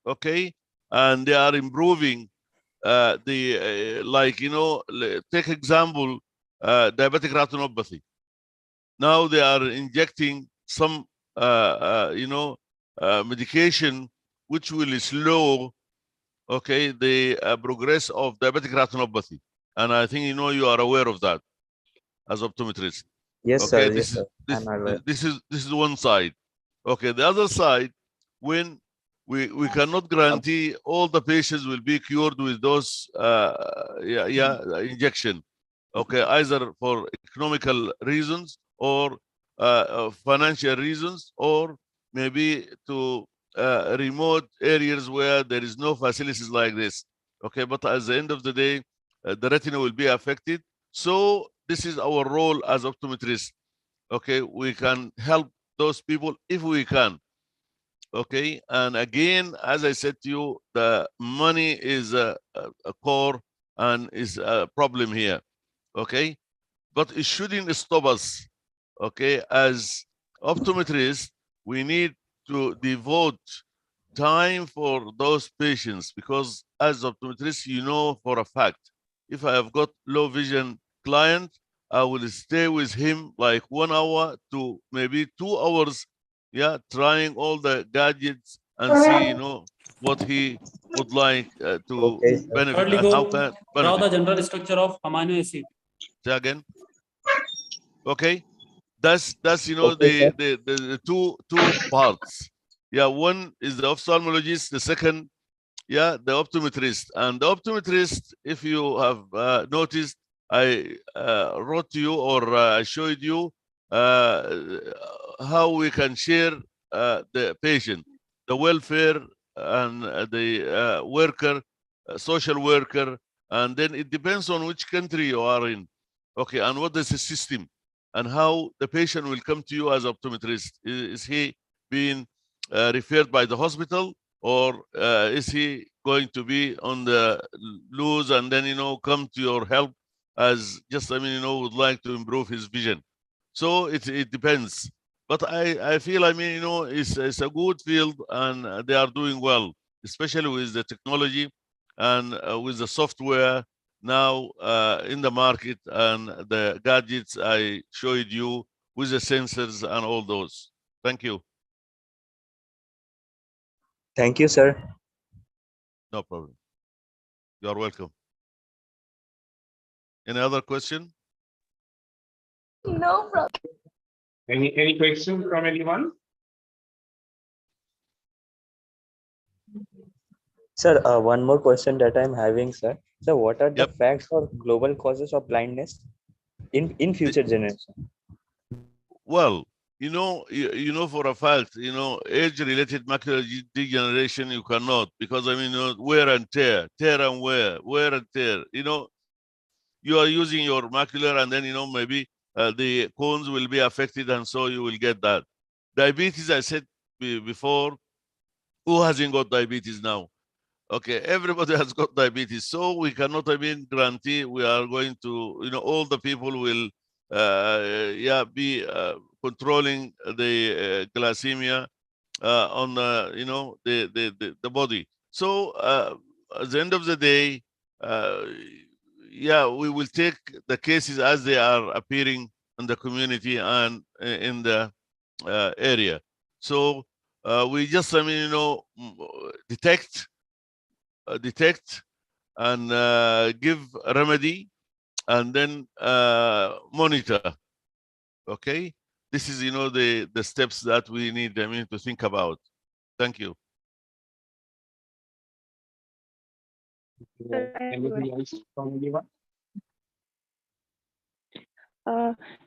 okay, and they are improving like, take example, diabetic retinopathy. Now they are injecting some, medication which will slow, okay, the progress of diabetic retinopathy. And I think, you are aware of that as optometrist. Yes, Okay, sir. Yes, sir. I'm aware. this is one side. Okay, the other side, when we cannot guarantee all the patients will be cured with those injection. Okay, either for economical reasons or financial reasons, or maybe to remote areas where there is no facilities like this. Okay, but at the end of the day, the retina will be affected. So this is our role as optometrists. Okay, we can help those people if we can. Okay, and again, as I said to you, the money is a core and is a problem here. Okay, but it shouldn't stop us. Okay, as optometrists, we need to devote time for those patients, because as optometrists, for a fact, if I have got low vision client, I will stay with him like 1 hour to maybe 2 hours, trying all the gadgets and see, what he would like to Okay, sir. benefit Thirdly, and how go can draw benefit. the general structure of amino acid. Say again. Okay, that's Okay, sir. the two parts. Yeah, one is the ophthalmologist, the second, the optometrist. And the optometrist, if you have noticed, I wrote to you, or I showed you how we can share the patient, the welfare, and the worker, social worker, and then it depends on which country you are in. Okay, and what is the system, and how the patient will come to you as optometrist. Is he being referred by the hospital, or is he going to be on the loose and then come to your help as just would like to improve his vision? So it depends, but I feel it's a good field, and they are doing well, especially with the technology and with the software now in the market, and the gadgets I showed you with the sensors and all those. Thank you. Thank you, sir. No problem. You are welcome. Any other question? No problem. Any question from anyone? Sir, one more question that I'm having, sir. So, what are the Yep. facts or global causes of blindness in future generation? Well, for a fact, age-related macular degeneration, you cannot, because wear and tear, tear and wear and tear. You are using your macular, and then maybe the cones will be affected, and so you will get that. Diabetes, I said before, who hasn't got diabetes now? Okay, everybody has got diabetes, so we cannot, guarantee we are going to, all the people will, be controlling the glycemia on the body. So at the end of the day, we will take the cases as they are appearing in the community and in the area. So we just, detect and give a remedy, and then monitor. Okay, this is the steps that we need to think about. Thank you. Anything else from anyone?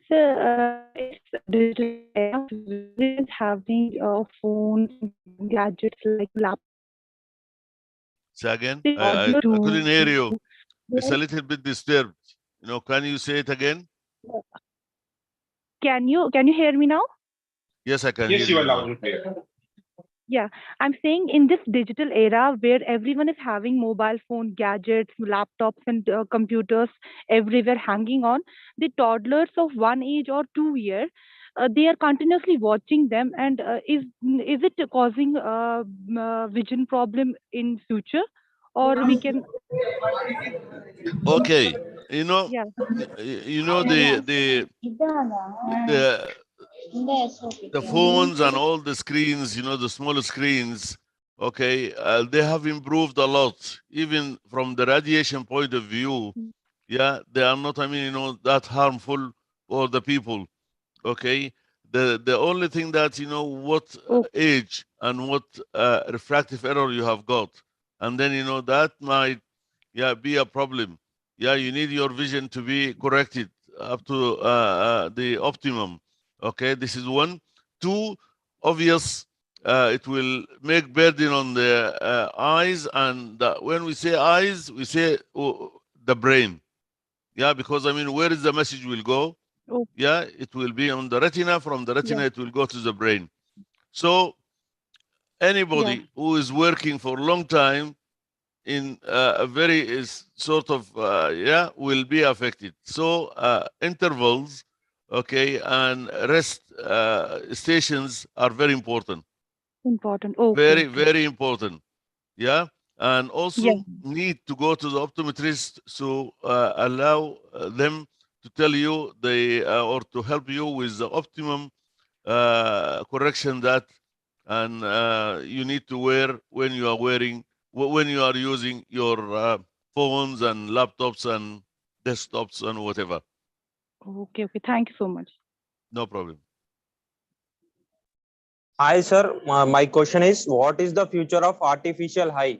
It's digital era, is having phones, gadgets like laptops. Say again. They I order couldn't hear you. to It's a little bit disturbed. Can you say it again? Can you hear me now? Yes, I can hear Yes, you you are now. loud and clear. Yeah, I'm saying in this digital era where everyone is having mobile phone gadgets, laptops, and computers everywhere hanging on, the toddlers of 1 age or 2 year they are continuously watching them, and is it causing vision problem in future, or we can? Okay, you know, Yeah. you know the the phones and all the screens, you know, the smaller screens, okay, they have improved a lot, even from the radiation point of view. Yeah, they are not, I mean, you know, that harmful for the people. Okay, the only thing that, you know, what Okay. age and what refractive error you have got, and then, you know, that might, yeah, be a problem. Yeah, you need your vision to be corrected up to the optimum. Okay, this is one. Two, obvious, it will make burden on the eyes, and when we say eyes, we say the brain. Yeah, because I mean, where is the message will go? Oh, Yeah, it will be on the retina. From the yeah. retina, it will go to the brain. So Yeah. anybody who is working for a long time in a very is sort of yeah, will be affected. So intervals, okay, and rest stations are very important. Important. Okay. Very, Okay. very important. Yeah, and Yeah. also need to go to the optometrist to allow them to tell you the or to help you with the optimum correction that and you need to wear when you are wearing when you are using your phones and laptops and desktops and whatever. Okay. Okay. Thank you so much. No problem. Hi, sir. My question is, what is the future of artificial eye?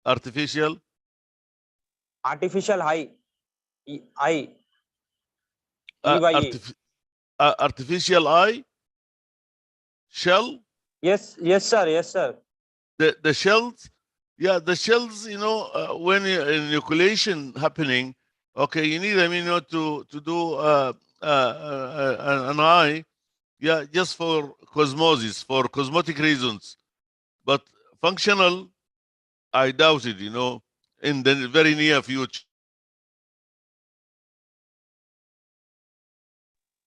Artificial Artificial eye. Eye. EYE. artif artificial eye shell. Yes. Yes, sir. Yes, sir. The shells, yeah, the shells, you know, when inoculation happening, okay, you need, I mean, you know, to do an eye, yeah, just for cosmosis, for cosmetic reasons, but functional, I doubt it, you know, in the very near future.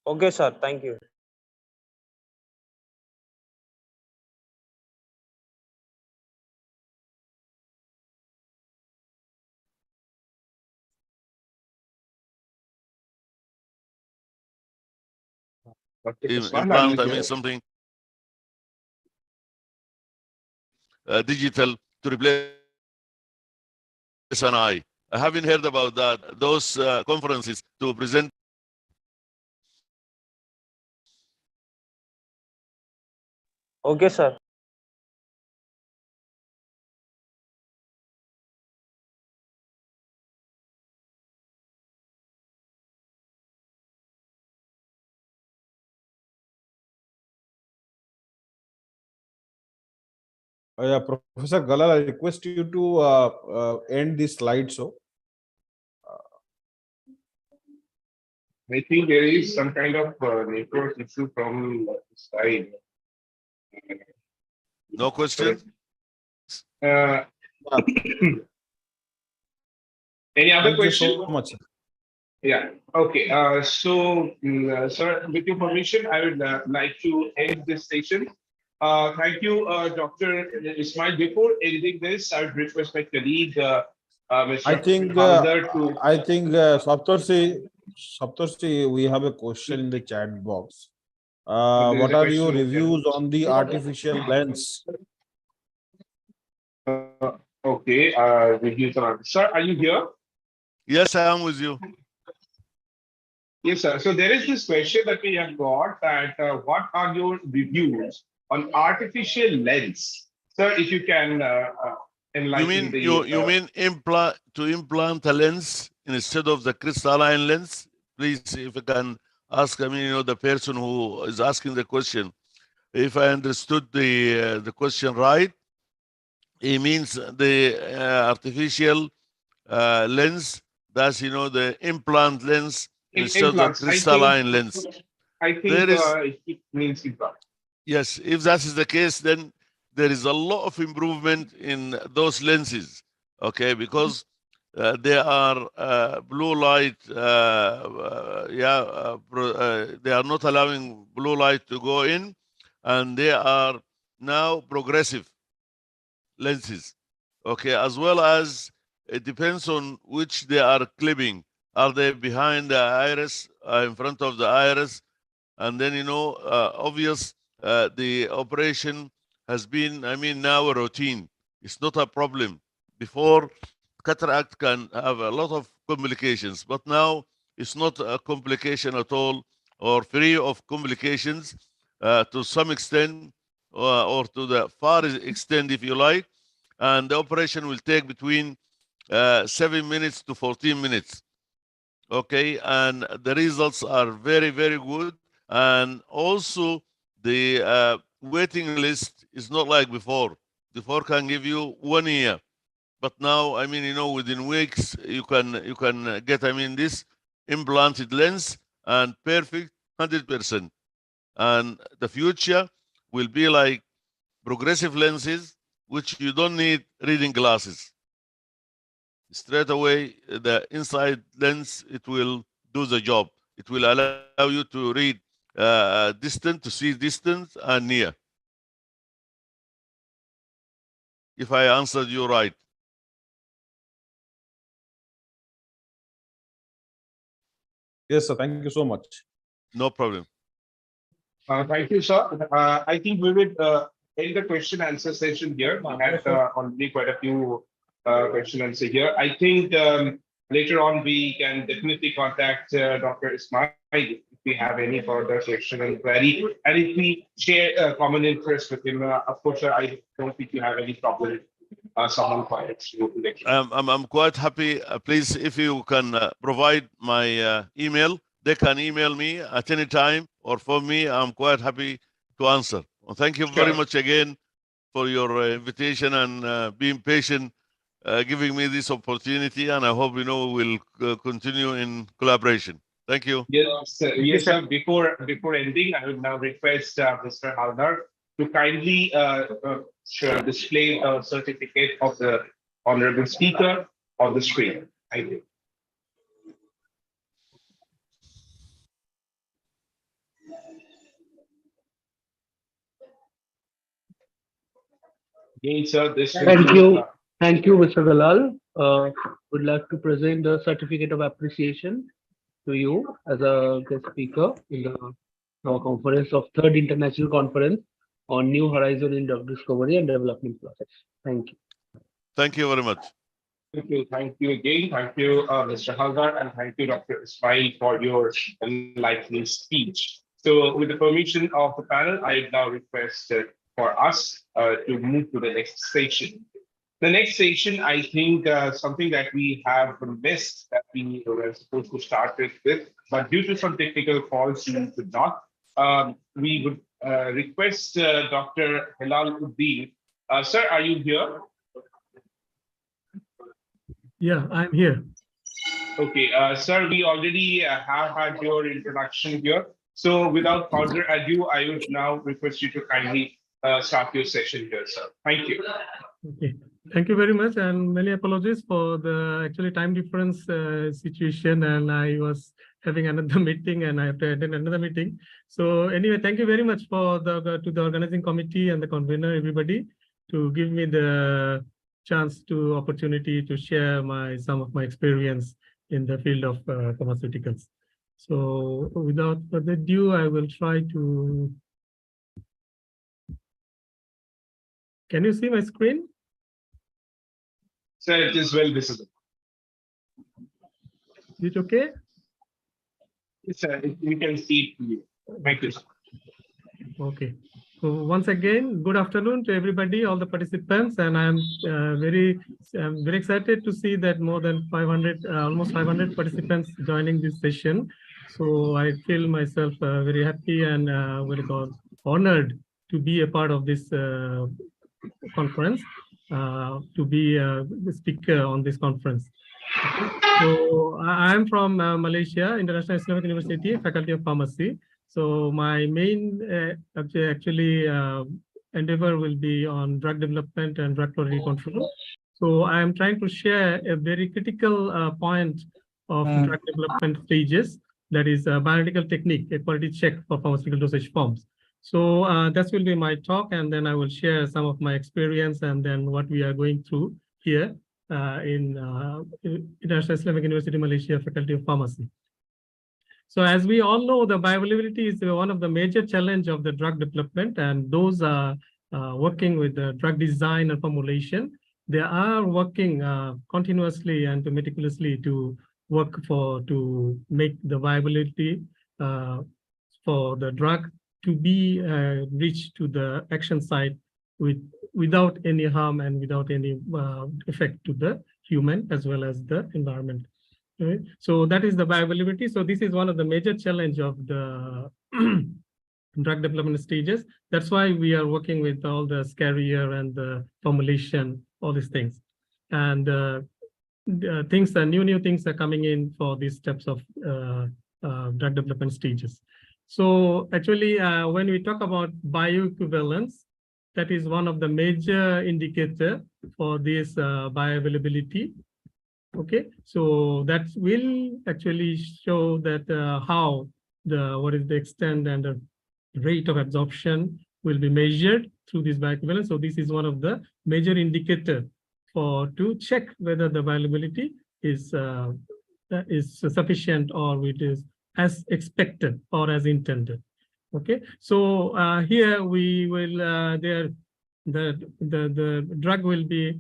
Okay, sir. Thank you. Dr. Usman, are you Implant, I mean, here? something digital to replace an eye. I haven't heard about that. Those conferences to present. Okay, sir. Yeah, Professor Galal, I request you to end this slide. So, I think there is some kind of network issue from the side. No question. Uh, any other thank you question? so much. Yeah. Okay. Sir, with your permission, I would like to end this session. Thank you, Dr. Ismail. Before ending this, I would request my colleague, Mr. I think Haldar, to. Saptarshi, we have a question in the chat box. There is What a are your question. reviews on the artificial lens? Okay. Reviews on. Sir, are you here? Yes, I am with you. Yes, sir. So there is this question that we have got that what are your reviews on artificial lens? Sir, if you can enlighten You mean implant a lens instead of the crystalline lens? Please, if I can ask, I mean, you know, the person who is asking the question, if I understood the question right, he means the artificial lens. That's, you know, the implant lens instead of implants. crystalline lens. I think There is it means implant. yes. If that is the case, then there is a lot of improvement in those lenses. Okay, because They are blue light. They are not allowing blue light to go in, and they are now progressive lenses. Okay, as well as it depends on which they are clipping. Are they behind the iris, in front of the iris? And then, obvious, the operation has been, now a routine. It's not a problem. Before, cataract can have a lot of complications, but now it's not a complication at all, or free of complications to some extent, or to the far extent, if you like. And the operation will take between 7 minutes to 14 minutes. Okay, and the results are very, very good. And also, the waiting list is not like before. Before can give you 1 year, but now, within weeks you can get, this implanted lens, and perfect 100%. And the future will be like progressive lenses, which you don't need reading glasses. Straight away, the inside lens, it will do the job. It will allow you to read distant, to see distance and near. If I answered you right. Yes, sir. Thank you so much. No problem. Thank you, sir. I think we will end the question answer session here. We had already quite a few question answer here. I think later on we can definitely contact Dr. Ismail if we have any further question and query. And if we share a common interest with him, of course, sir, I don't think you have any problem. Someone quiet. I'm quite happy. Please, if you can provide my email, they can email me at any time, or for me, I'm quite happy to answer. Well, thank you very much again for your invitation and being patient, giving me this opportunity. And I hope we'll continue in collaboration. Thank you. Yes, sir. Yes, sir. Before ending, I will now request Mr. Haldar to kindly display a certificate of the honorable speaker on the screen. Thank you. Again, sir, this. Thank you. Thank you, Mr. Dalal. Would like to present the certificate of appreciation to you as a guest speaker in the conference of Third International Conference on New Horizon in Drug Discovery and Development Process. Thank you. Thank you very much. Thank you again. Thank you, Mr. Haldar, and thank you, Dr. Ismail, for your enlightening speech. So, with the permission of the panel, I now request for us to move to the next session. The next session, I think, something that we have missed that we were supposed to start with, but due to some technical faults, we could not. We would request Dr. Hilal Uddin. Sir, are you here? Yeah, I'm here. Okay, sir, we already have had your introduction here. So without further ado, I would now request you to kindly start your session here, sir. Thank you. Okay, thank you very much, and many apologies for the actually time difference situation, and I was having another meeting and I have to attend another meeting. So anyway, thank you very much for to the organizing committee and the convener, everybody, to give me the chance to opportunity to share some of my experience in the field of pharmaceuticals. So without further ado, I will try to. Can you see my screen? Sir, it is well visible. Is it okay? Yes, sir, we can see it. Thank you, sir. Okay. So once again, good afternoon to everybody, all the participants, and I'm very excited to see that more than 500, almost 500 participants joining this session. So I feel myself very happy and very honored to be a part of this conference, to be the speaker on this conference. So I'm from Malaysia, International Islamic University, Faculty of Pharmacy. So my main endeavor will be on drug development and drug quality control. So I am trying to share a very critical point of drug development stages, that is a bioanalytical technique, a quality check for pharmaceutical dosage forms. So that will be my talk, and then I will share some of my experience and then what we are going through here in International Islamic University Malaysia Faculty of Pharmacy. So as we all know, the bioavailability is one of the major challenge of the drug development, and those are working with the drug design and formulation. They are working continuously and meticulously to make the viability for the drug to be reached to the action site without any harm and without any effect to the human as well as the environment. Right? So that is the bioavailability. So this is one of the major challenge of the drug development stages. That's why we are working with all the carrier and the formulation, all these things. And new things are coming in for these steps of drug development stages. So actually, when we talk about bioequivalence, that is one of the major indicator for this bioavailability. Okay, so that will actually show that what is the extent and the rate of absorption will be measured through this bioequivalence. So this is one of the major indicator to check whether the bioavailability is sufficient or it is as expected or as intended. Okay, so here we will the drug will be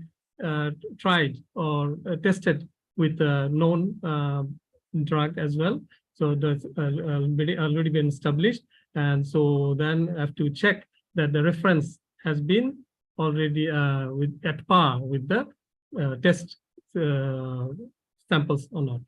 tried or tested with a known drug as well. So that's already been established. And so then I have to check that the reference has been already at par with the test samples or not.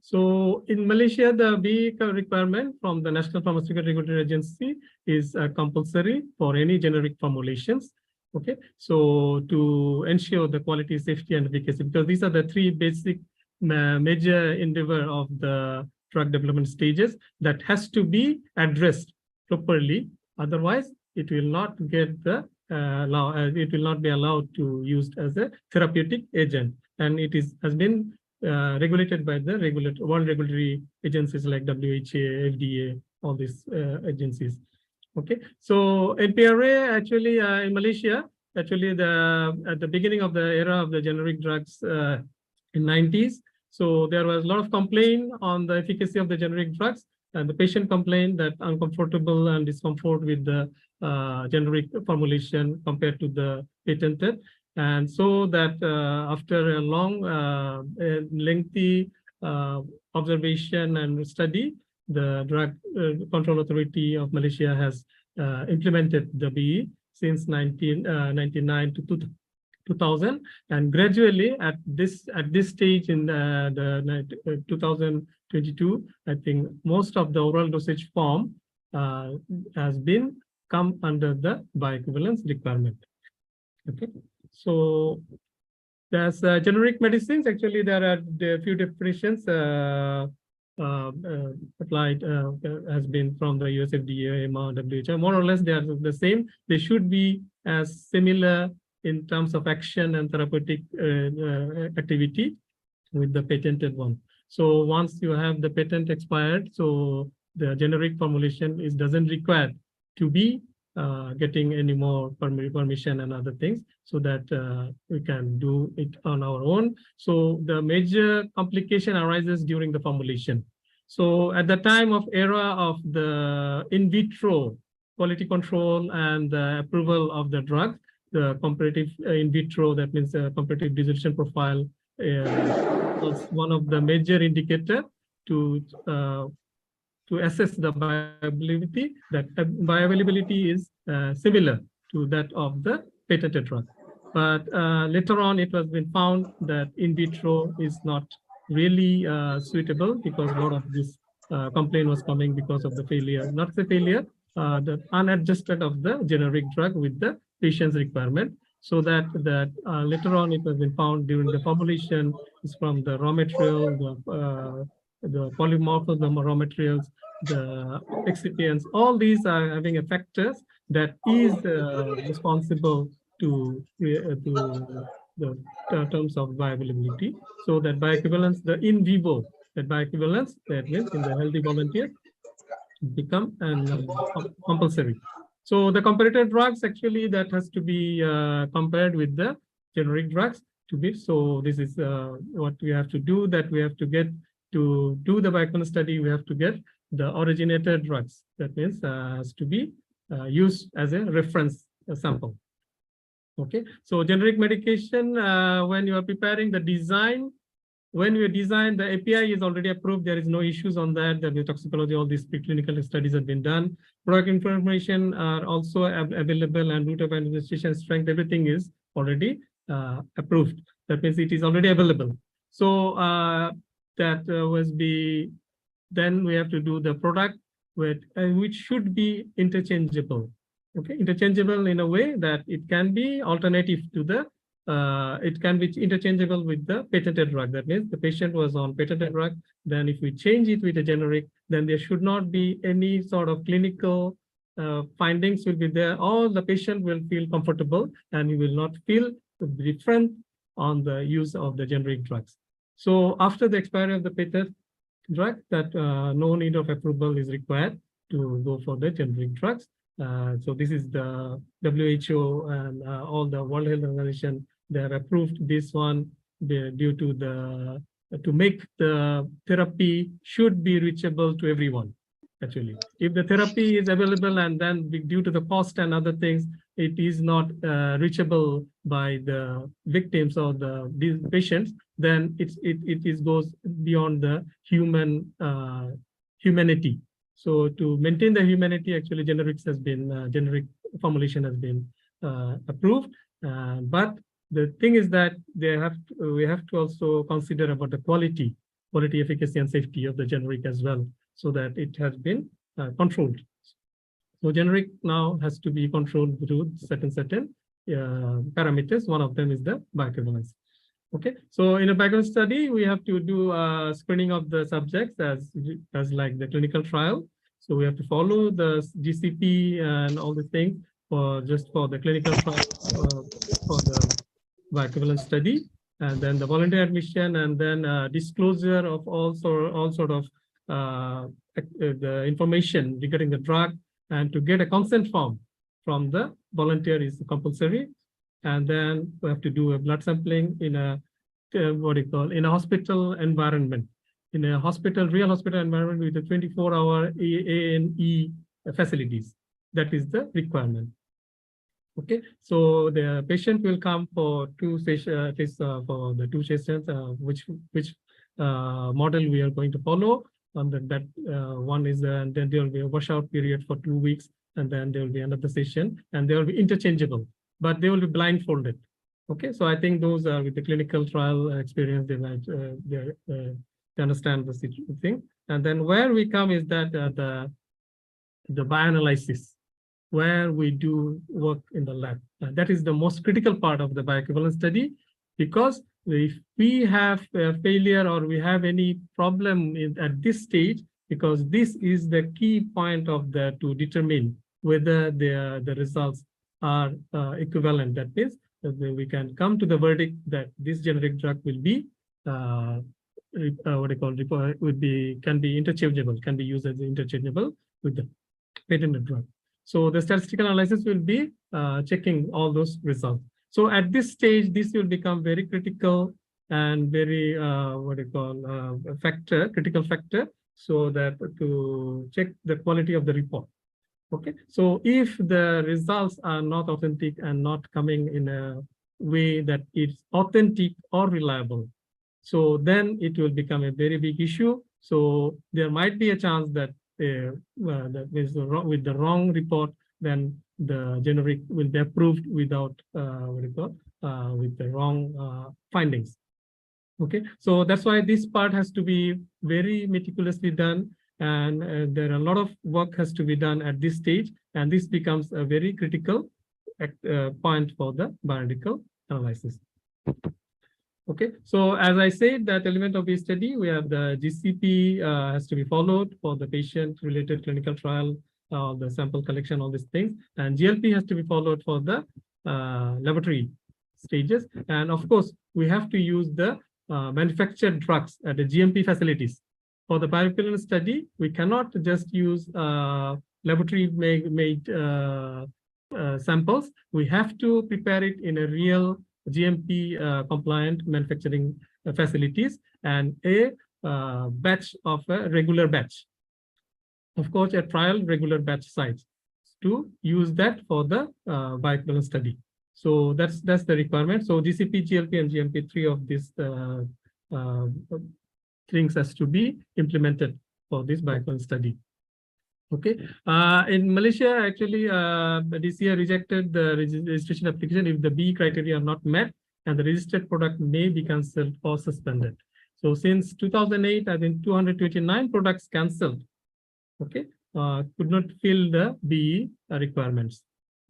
So in Malaysia, the BE requirement from the National Pharmaceutical Regulatory Agency is compulsory for any generic formulations. Okay, so to ensure the quality, safety, and efficacy, because these are the three basic major endeavor of the drug development stages that has to be addressed properly. Otherwise, it will not get the it will not be allowed to used as a therapeutic agent, and it has been regulated by the world regulatory agencies like WHA, FDA, all these agencies. Okay, so NPRA actually in Malaysia, actually at the beginning of the era of the generic drugs in 90s, so there was a lot of complaint on the efficacy of the generic drugs, and the patient complained that uncomfortable and discomfort with the generic formulation compared to the patented. And so that after a long, lengthy observation and study, the Drug Control Authority of Malaysia has implemented the BE since 1999 to 2000, and gradually at this stage in the 2022, I think most of the oral dosage form has been come under the bioequivalence requirement. Okay. So there's generic medicines. Actually, there are a few definitions applied has been from the US FDA, EMA, WHO. More or less, they are the same. They should be as similar in terms of action and therapeutic activity with the patented one. So once you have the patent expired, so the generic formulation doesn't require to be getting any more permission and other things, so that we can do it on our own. So the major complication arises during the formulation. So at the time of era of the in vitro quality control and the approval of the drug, the comparative in vitro, that means comparative dissolution profile, was one of the major indicator to assess the bioavailability. That bioavailability is similar to that of the patented drug. But later on, it has been found that in vitro is not really suitable, because a lot of this complaint was coming because of the failure, not the failure, the unadjusted of the generic drug with the patient's requirement. So that later on, it has been found during the formulation is from the raw material, the polymorph of the raw materials, the excipients, all these are having a factors that is responsible to the terms of bioavailability. So that bioequivalence, the in vivo, that bioequivalence, that means in the healthy volunteers, become compulsory. So the comparator drugs, actually, that has to be compared with the generic drugs to be. So this is what we have to do, that we have to get to do the bioequivalence study, we have to get the originator drugs. That means has to be used as a reference sample. Okay, so generic medication, when you are preparing the design, when we design, the API is already approved. There is no issues on that. The toxicology, all these preclinical studies have been done. Product information are also available, and route of administration, strength, everything is already approved. That means it is already available. So that was be, then we have to do the product with which should be interchangeable. Okay, interchangeable in a way that it can be alternative to the it can be interchangeable with the patented drug. That means the patient was on patented drug, then if we change it with a generic, then there should not be any sort of clinical findings will be there. All the patient will feel comfortable and he will not feel different on the use of the generic drugs. So after the expiry of the patent drug, that no need of approval is required to go for the generic drugs. So this is the WHO and all the World Health Organization, they have approved this one due to the, to make the therapy should be reachable to everyone. Actually, if the therapy is available and then due to the cost and other things, it is not reachable by the victims or these patients, then it goes beyond the humanity. So to maintain the humanity, actually generics has been, generic formulation has been approved. But the thing is that we have to also consider about the quality, efficacy, and safety of the generic as well, so that it has been controlled. So generic now has to be controlled through certain parameters. One of them is the bioequivalence. Okay, so in a bioequivalence study, we have to do a screening of the subjects as like the clinical trial. So we have to follow the GCP and all the things for the clinical trial for the bioequivalence study, and then the volunteer admission, and then disclosure of all sort of the information regarding the drug, and to get a consent form from the volunteer is compulsory. And then we have to do a blood sampling in a in a hospital environment, in a hospital, real hospital environment with a 24-hour A&E facilities. That is the requirement. Okay, so the patient will come for two sessions, for the 2 sessions, which model we are going to follow. And that one is, and then there will be a washout period for 2 weeks, and then there will be another session, and they will be interchangeable, but they will be blindfolded. Okay, so I think those are with the clinical trial experience, they might they understand the thing. And then where we come is that the bioanalysis, where we do work in the lab. That is the most critical part of the bioequivalence study, because if we have a failure or we have any problem at this stage, because this is the key point of to determine whether the results are equivalent. That means that we can come to the verdict that this generic drug will be can be interchangeable, can be used as interchangeable with the patented drug. So the statistical analysis will be checking all those results. So at this stage, this will become very critical and very critical factor, so that to check the quality of the report. Okay, so if the results are not authentic and not coming in a way that it's authentic or reliable, so then it will become a very big issue. So there might be a chance that that is with the wrong report, then the generic will be approved without with the wrong findings. Okay, so that's why this part has to be very meticulously done, and there are a lot of work has to be done at this stage, and this becomes a very critical point for the bioanalytical analysis. Okay, so as I said, that element of the study, we have the GCP has to be followed for the patient-related clinical trial, the sample collection, all these things, and GLP has to be followed for the laboratory stages. And of course, we have to use the manufactured drugs at the GMP facilities. For the bioequivalence study, we cannot just use laboratory made samples. We have to prepare it in a real GMP compliant manufacturing facilities and a batch of a regular batch. Of course, a trial regular batch size to use that for the bioequivalence study. So that's the requirement. So GCP, GLP, and GMP, 3 of these things has to be implemented for this bioequivalence study. Okay. In Malaysia, actually, DCA rejected the registration application if the B criteria are not met, and the registered product may be cancelled or suspended. So since 2008, I think 229 products cancelled. Okay, could not fill the B requirements.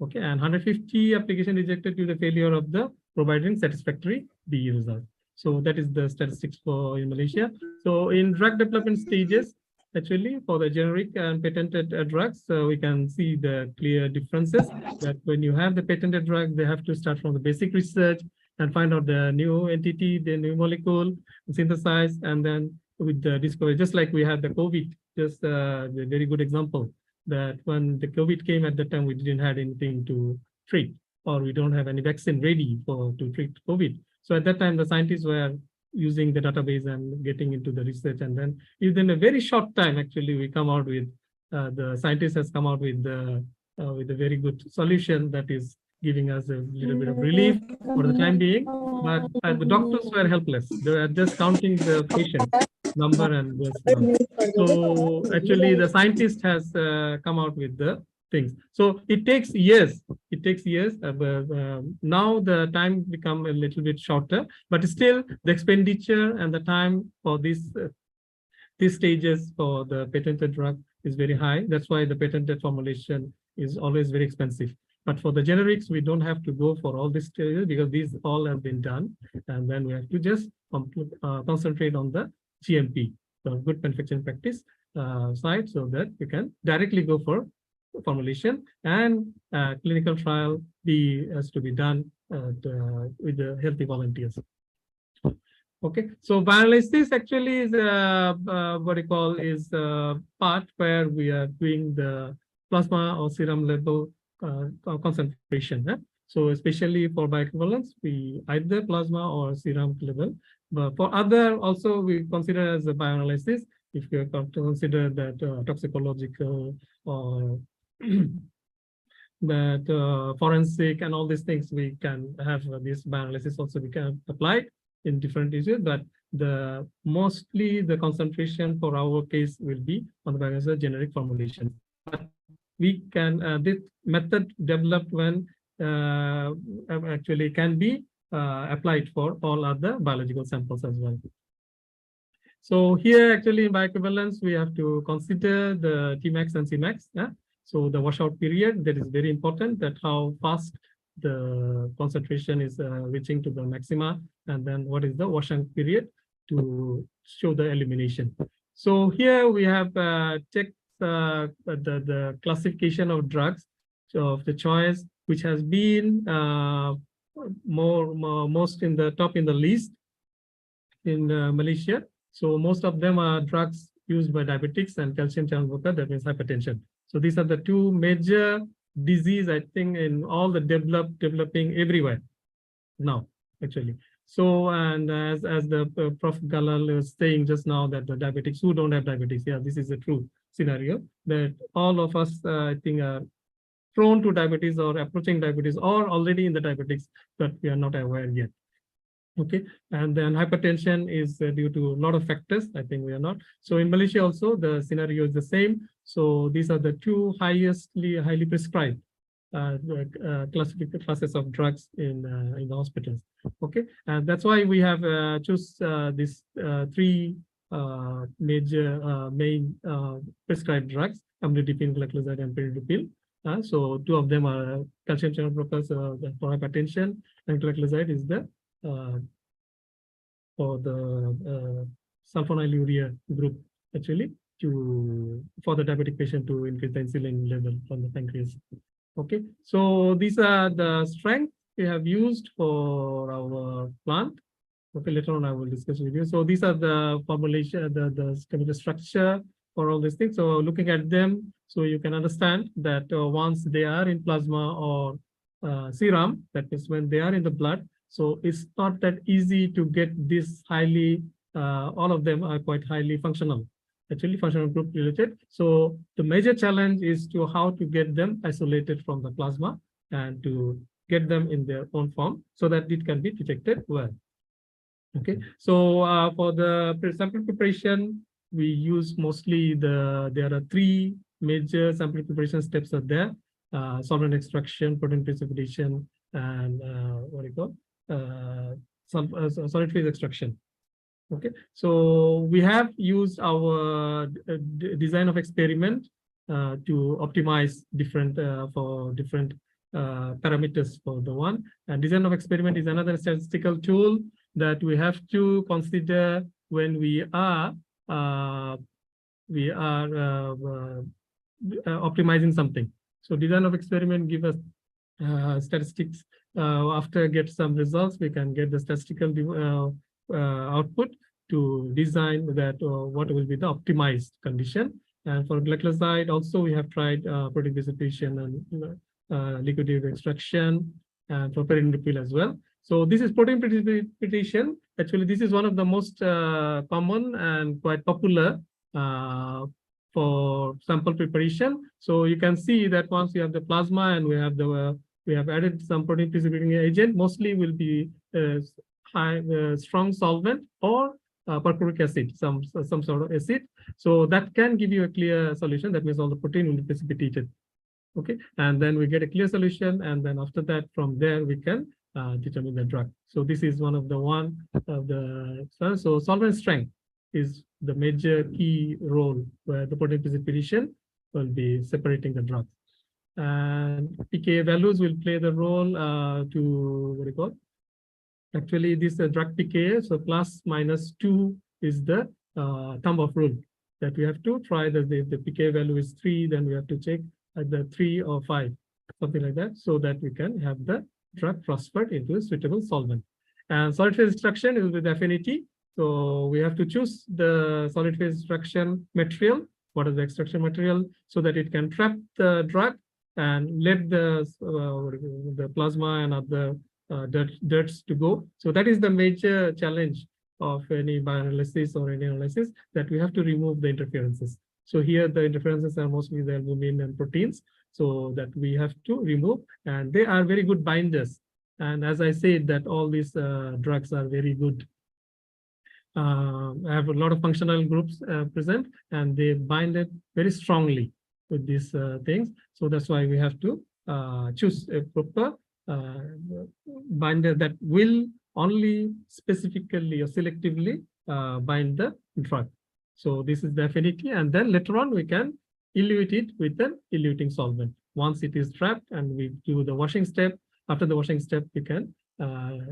Okay, and 150 application rejected due to the failure of the providing satisfactory B result. So that is the statistics for in Malaysia. So in drug development stages, actually, for the generic and patented drugs, we can see the clear differences that when you have the patented drug, they have to start from the basic research and find out the new entity, the new molecule, synthesize, and then with the discovery, just like we had the COVID, just a very good example that when the COVID came at that time, we didn't have anything to treat, or we don't have any vaccine ready to treat COVID. So at that time, the scientists were using the database and getting into the research, and then within a very short time, actually, we come out with the scientist has come out with a very good solution that is giving us a little bit of relief for the time being. But the doctors were helpless; they were just counting the patient number and just so actually the scientist has come out with the things. So it takes years. It takes years. Now the time become a little bit shorter, but still the expenditure and the time for these stages for the patented drug is very high. That's why the patented formulation is always very expensive. But for the generics, we don't have to go for all these stages because these all have been done, and then we have to just concentrate on the GMP, the good manufacturing practice side, so that we can directly go for formulation, and clinical trial has to be done with the healthy volunteers. Okay, so bioanalysis actually is what we call is a part where we are doing the plasma or serum level concentration. So especially for bioequivalence, we either plasma or serum level. But for other, also we consider as a bioanalysis if you have to consider that toxicological or that forensic and all these things, we can have this bioanalysis also we can apply in different issues, but mostly the concentration for our case will be on the bioanalysis generic formulation. But we can this method developed when actually can be applied for all other biological samples as well. So here actually in bioequivalence, we have to consider the Tmax and Cmax. So the washout period, that is very important, that how fast the concentration is reaching to the maxima, and then what is the washout period to show the elimination. So here we have checked the classification of drugs of the choice, which has been most in the top in the list in Malaysia. So most of them are drugs used by diabetics and calcium channel blocker, that means hypertension. So these are the two major disease, I think, in all the developing everywhere now, actually. So, and as the Prof. Galal was saying just now, that the diabetics who don't have diabetes, yeah, this is a true scenario that all of us, I think, are prone to diabetes or approaching diabetes or already in the diabetics, but we are not aware yet. Okay, and then hypertension is due to a lot of factors. I think we are not. So in Malaysia also the scenario is the same. So these are the two highly prescribed classes of drugs in the hospitals. Okay, and that's why we have choose these three major main prescribed drugs: amlodipine, gliclazide, and pridipil. So two of them are calcium channel blockers for hypertension, and gliclazide is the for the sulfonylurea group actually for the diabetic patient to increase the insulin level from the pancreas. Okay, so these are the strengths we have used for our plant. Okay, later on I will discuss with you. So these are the formulation, the kind of structure for all these things. So looking at them, so you can understand that once they are in plasma or serum, that is when they are in the blood. So it's not that easy to get this highly, all of them are quite highly functional, actually functional group related. So the major challenge is to how to get them isolated from the plasma and to get them in their own form so that it can be detected well. Okay, so for the sample preparation, we use mostly there are three major sample preparation steps are there: solvent extraction, protein precipitation, and what do you call solid phase extraction. Okay, so we have used our design of experiment to optimize different for different parameters for the one. And design of experiment is another statistical tool that we have to consider when we are optimizing something. So design of experiment give us statistics. After get some results, we can get the statistical output to design that what will be the optimized condition. And for glycoside, also we have tried protein precipitation and liquid extraction, and for perin repeal as well. So this is protein precipitation. Actually, this is one of the most common and quite popular for sample preparation. So you can see that once you have the plasma and we have added some protein precipitating agent, mostly will be strong solvent or perchloric acid, some sort of acid. So that can give you a clear solution. That means all the protein will be precipitated. Okay, and then we get a clear solution, and then after that, from there we can determine the drug. So this is one of the so solvent strength is the major key role where the protein precipitation will be separating the drugs. And pKa values will play the role to what do you call? Actually, this drug pKa, so ±2 is the thumb of rule that we have to try that if the pKa value is 3, then we have to check at the 3 or 5, something like that, so that we can have the drug transferred into a suitable solvent. And solid phase extraction is with affinity. So we have to choose the solid phase extraction material. What is the extraction material? So that it can trap the drug and let the plasma and other dirts to go. So that is the major challenge of any bioanalysis or any analysis, that we have to remove the interferences. So here the interferences are mostly the albumin and proteins, so that we have to remove, and they are very good binders. And as I said, that all these drugs are very good. I have a lot of functional groups present, and they bind it very strongly with these things. So that's why we have to choose a proper binder that will only specifically or selectively bind the drug. So this is the affinity, and then later on we can elute it with an eluting solvent. Once it is trapped and we do the washing step, after the washing step, we can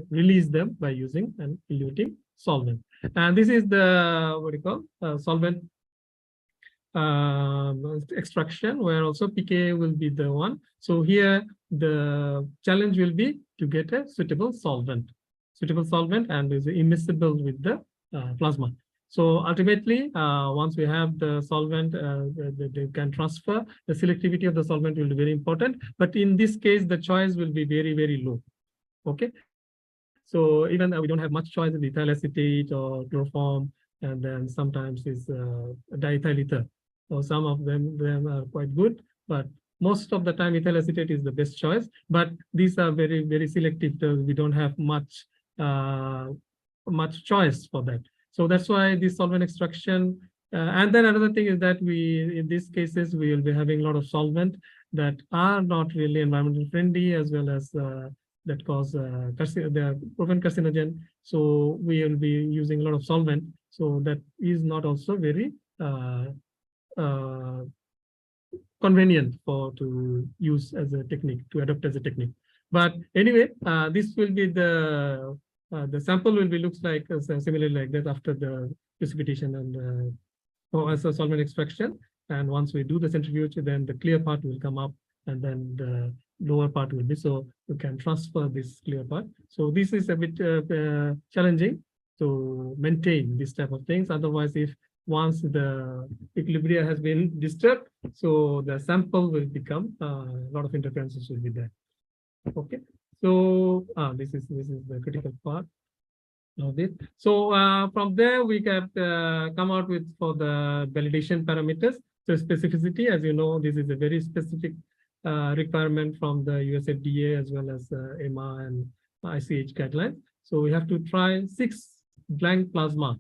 release them by using an eluting solvent. And this is the, what do you call, solvent extraction, where also pKa will be the one. So here the challenge will be to get a suitable solvent, and is immiscible with the plasma. So ultimately, once we have the solvent, they can transfer. The selectivity of the solvent will be very important. But in this case, the choice will be very, very low. Okay. So even we don't have much choice in ethyl acetate or chloroform, and then sometimes is diethyl ether. So some of them are quite good, but most of the time ethyl acetate is the best choice. But these are very, very selective. We don't have much choice for that. So that's why this solvent extraction. And then another thing is that in these cases, we will be having a lot of solvent that are not really environmentally friendly, as well as that cause the proven carcinogen. So we will be using a lot of solvent. So that is not also very convenient to use as a technique, to adopt as a technique. But anyway, this will be the the sample will be looks like similarly like that after the precipitation and as a solvent extraction. And once we do the centrifuge, then the clear part will come up, and then the lower part will be, so you can transfer this clear part. So this is a bit challenging to maintain this type of things. Otherwise, if once the equilibrium has been disturbed, so the sample will become a lot of interferences will be there. Okay, so this is the critical part of it. So from there we can come out with for the validation parameters. So specificity, as you know, this is a very specific requirement from the US FDA as well as EMA and ICH guidelines. So we have to try 6 blank plasma.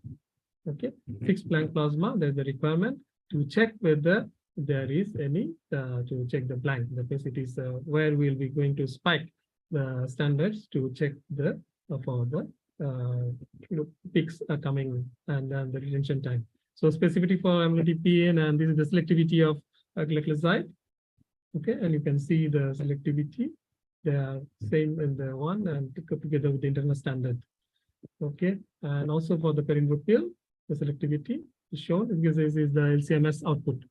Okay, 6 blank plasma. There's the requirement to check whether there is any to check the blank. That means it is where we'll be going to spike the standards to check the for the peaks are coming and the retention time. So specificity for amlodipine, and this is the selectivity of glycoside. Okay, and you can see the selectivity. They are same in the one and together with the internal standard. Okay, and also for the perindopril, the selectivity is shown because this is the LCMS output.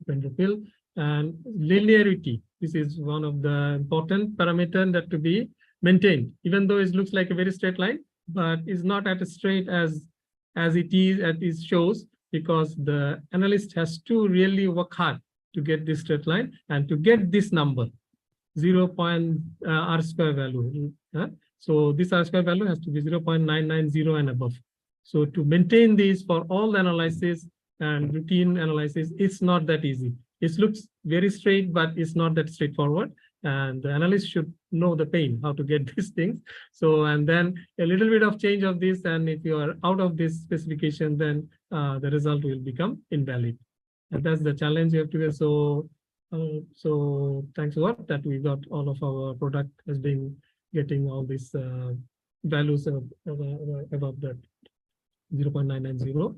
Perindopril and linearity. This is one of the important parameters that to be maintained, even though it looks like a very straight line, but it's not at a straight as it shows, because the analyst has to really work hard to get this straight line and to get this number 0. R square value. So this R square value has to be 0.990 and above. So to maintain this for all the analysis and routine analysis, it's not that easy. It looks very straight, but it's not that straightforward. And the analyst should know the pain, how to get these things. So, and then a little bit of change of this, and if you are out of this specification, then the result will become invalid. And that's the challenge you have to get. So, so thanks a lot that we got all of our product has been getting all these values above that 0.990.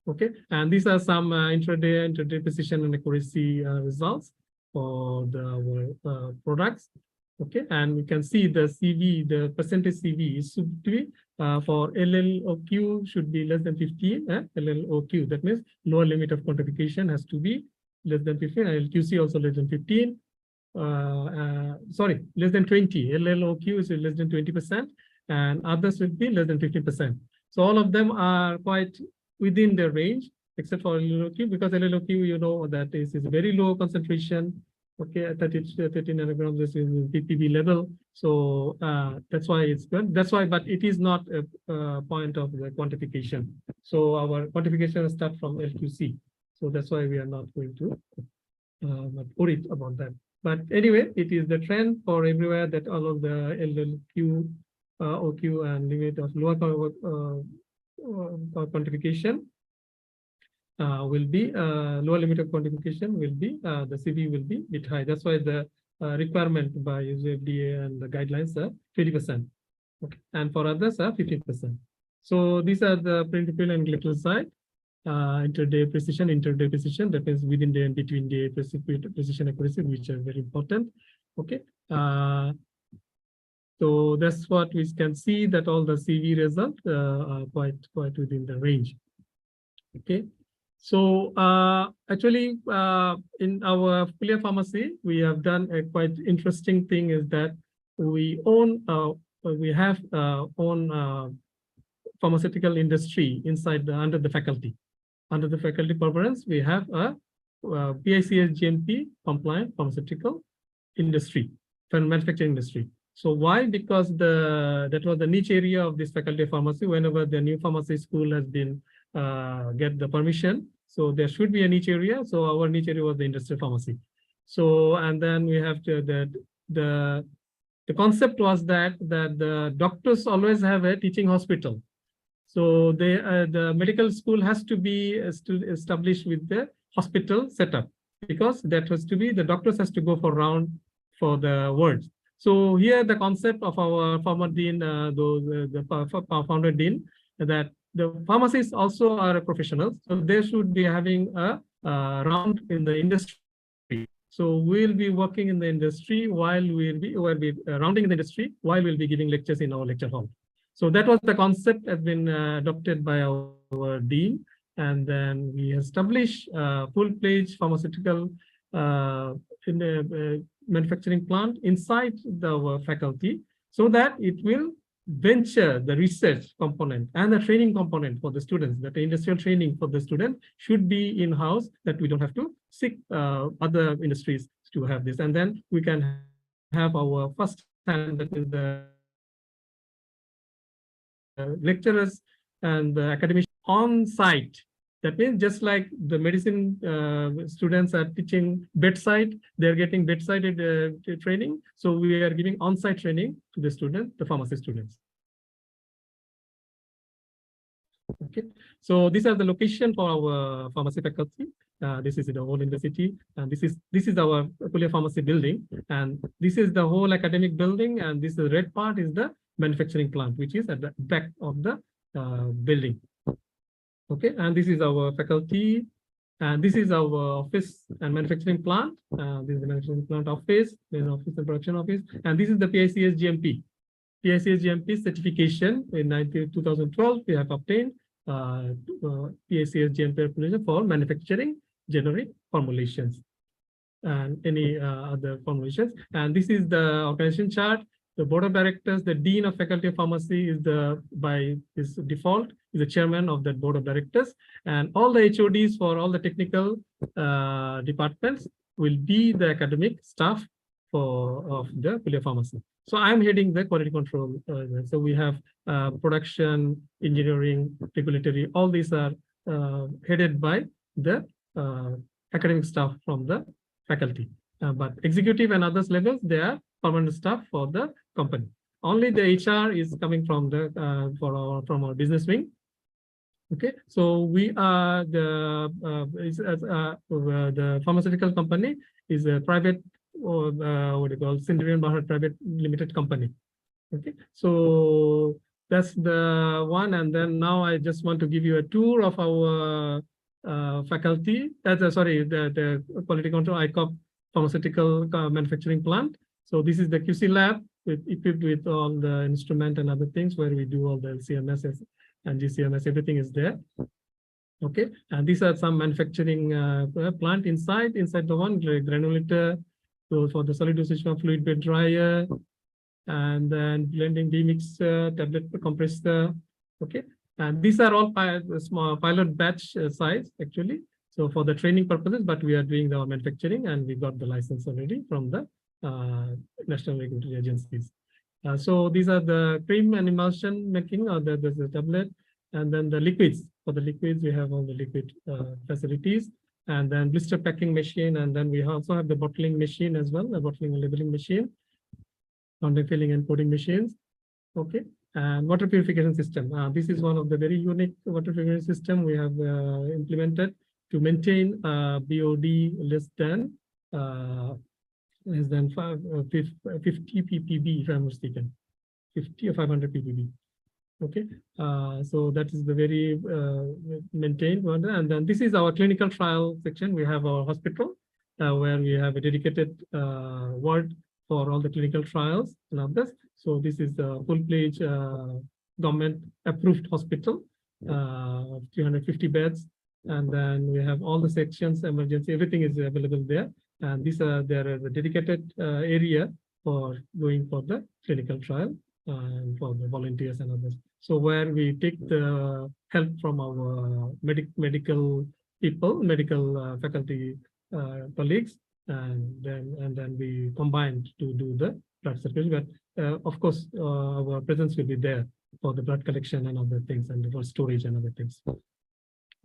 Okay, and these are some intraday precision and accuracy results for the products. Okay, and we can see the CV, the percentage CV is should be for LLOQ should be less than 15. LLOQ, that means lower limit of quantification has to be less than 15. And LQC also less than 15. Sorry, less than 20. LLOQ is less than 20%, and others will be less than 50%. So all of them are quite within the range, except for LLOQ, because LLOQ, you know, that is very low concentration. Okay, 30 nanograms is in ppb level. So that's why it's good. That's why, but it is not a point of the quantification. So our quantification starts from LQC. So that's why we are not going to worry about that. But anyway, it is the trend for everywhere that all of the LLQ, OQ, and limit of lower quantification will be lower limit of quantification will be the CV will be a bit high. That's why the requirement by FDA and the guidelines are 20%. Okay, and for others are 15%. So these are the perindopril and glycoside intraday precision. That means within day and between day precision accuracy, which are very important. Okay. So that's what we can see, that all the CV results are quite within the range. Okay. So actually, in our Fulia Pharmacy, we have done a quite interesting thing, is that we own, we have own pharmaceutical industry inside under the faculty. Under the faculty preference, we have a PICS GMP compliant pharmaceutical industry, manufacturing industry. So why? Because that was the niche area of this faculty of pharmacy. Whenever the new pharmacy school has been get the permission, so there should be a niche area. So our niche area was the industrial pharmacy. So, and then we have to the concept was that the doctors always have a teaching hospital. So they the medical school has to be established with the hospital setup, because that has to be the doctors has to go for round for the wards. So here the concept of our former dean, the founder dean, that the pharmacists also are professionals, so they should be having a round in the industry. So we'll be working in the industry while we'll be rounding in the industry while we'll be giving lectures in our lecture hall. So that was the concept has been adopted by our dean, and then we established a full-fledged pharmaceutical manufacturing plant inside our faculty, so that it will venture the research component and the training component for the students, that the industrial training for the student should be in-house, that we don't have to seek other industries to have this. And then we can have our first hand, that is the lecturers and the academics on site. That means just like the medicine students are teaching bedside, they're getting bedside training. So we are giving on-site training to the students, the pharmacy students. Okay, so these are the location for our pharmacy faculty. This is the whole university, and this is our Kulia Pharmacy building, and this is the whole academic building, and this the red part is the manufacturing plant, which is at the back of the building. Okay, and this is our faculty, and this is our office and manufacturing plant. This is the manufacturing plant office, then office and production office, and this is the PICS GMP. PICS GMP certification in 2012 we have obtained PICS GMP certification for manufacturing generic formulations and any other formulations. And this is the organization chart. The board of directors, the dean of faculty of pharmacy is by his default is the chairman of that board of directors, and all the HODs for all the technical departments will be the academic staff of the Kulia Pharmacy. So I'm heading the quality control. So we have production, engineering, regulatory. All these are headed by the academic staff from the faculty. But executive and others levels, they are permanent staff for the company. Only the HR is coming from the from our business wing. Okay, so we are the pharmaceutical company is a private, or what do you call, Sindrian Bharat Private Limited Company. Okay, so that's the one. And then now I just want to give you a tour of our faculty. Sorry, the quality control ICOP pharmaceutical manufacturing plant. So this is the QC lab equipped with all the instrument and other things where we do all the CMS and GCMS, everything is there. Okay, and these are some manufacturing plant inside the one granulator. So for the solid dosage form, fluid bed dryer, and then blending demixer, tablet compressor. Okay, and these are all small pilot batch size actually. So for the training purposes, but we are doing the manufacturing, and we got the license already from the national regulatory agencies. So these are the cream and emulsion making, or the tablet, and then the liquids. For the liquids, we have all the liquid facilities, and then blister packing machine, and then we also have the bottling machine as well, the bottling and labeling machine, contact filling and coding machines. Okay, and water purification system. This is one of the very unique water purification system we have implemented to maintain BOD less than 50 ppb, if I'm mistaken, 50 or 500 ppb. Okay, so that is the very maintained one. And then this is our clinical trial section. We have our hospital where we have a dedicated ward for all the clinical trials and others. So this is the full-fledged government approved hospital, 350 beds. And then we have all the sections, emergency, everything is available there. And there is a dedicated area for going for the clinical trial and for the volunteers and others. So where we take the help from our medical people, medical faculty colleagues, and then we combine to do the blood circulation. But of course, our presence will be there for the blood collection and other things, and for storage and other things.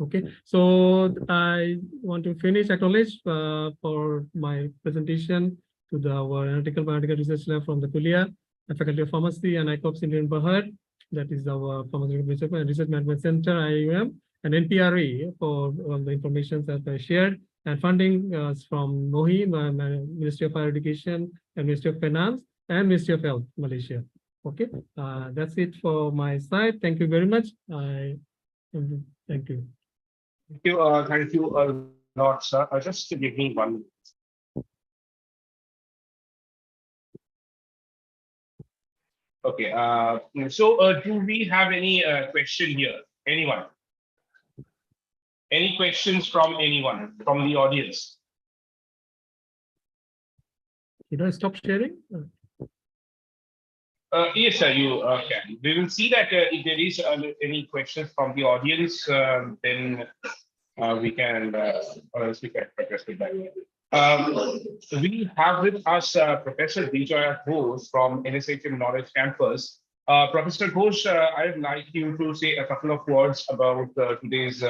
Okay, so I want to acknowledge for my presentation to our Analytical Biomedical Research Lab from the Kulia, the Faculty of Pharmacy, and ICOP Sindrian Bharat. That is our Pharmaceutical Research Management Center, IUM, and NPRA for all the information that I shared. And funding from MOHI, Ministry of Higher Education, and Ministry of Finance, and Ministry of Health, Malaysia. Okay, that's it for my side. Thank you very much. Thank you. Thank you a lot, sir. Just to give me 1 minute. Okay. Do we have any question here? Anyone? Any questions from anyone from the audience? Stop sharing. Yes, sir, you can. We will see that if there is any questions from the audience, then we can, or else we can address it back. We have with us Professor Vijaya Ghosh from NSHM Knowledge Campus. Professor Ghosh, I would like you to say a couple of words about today's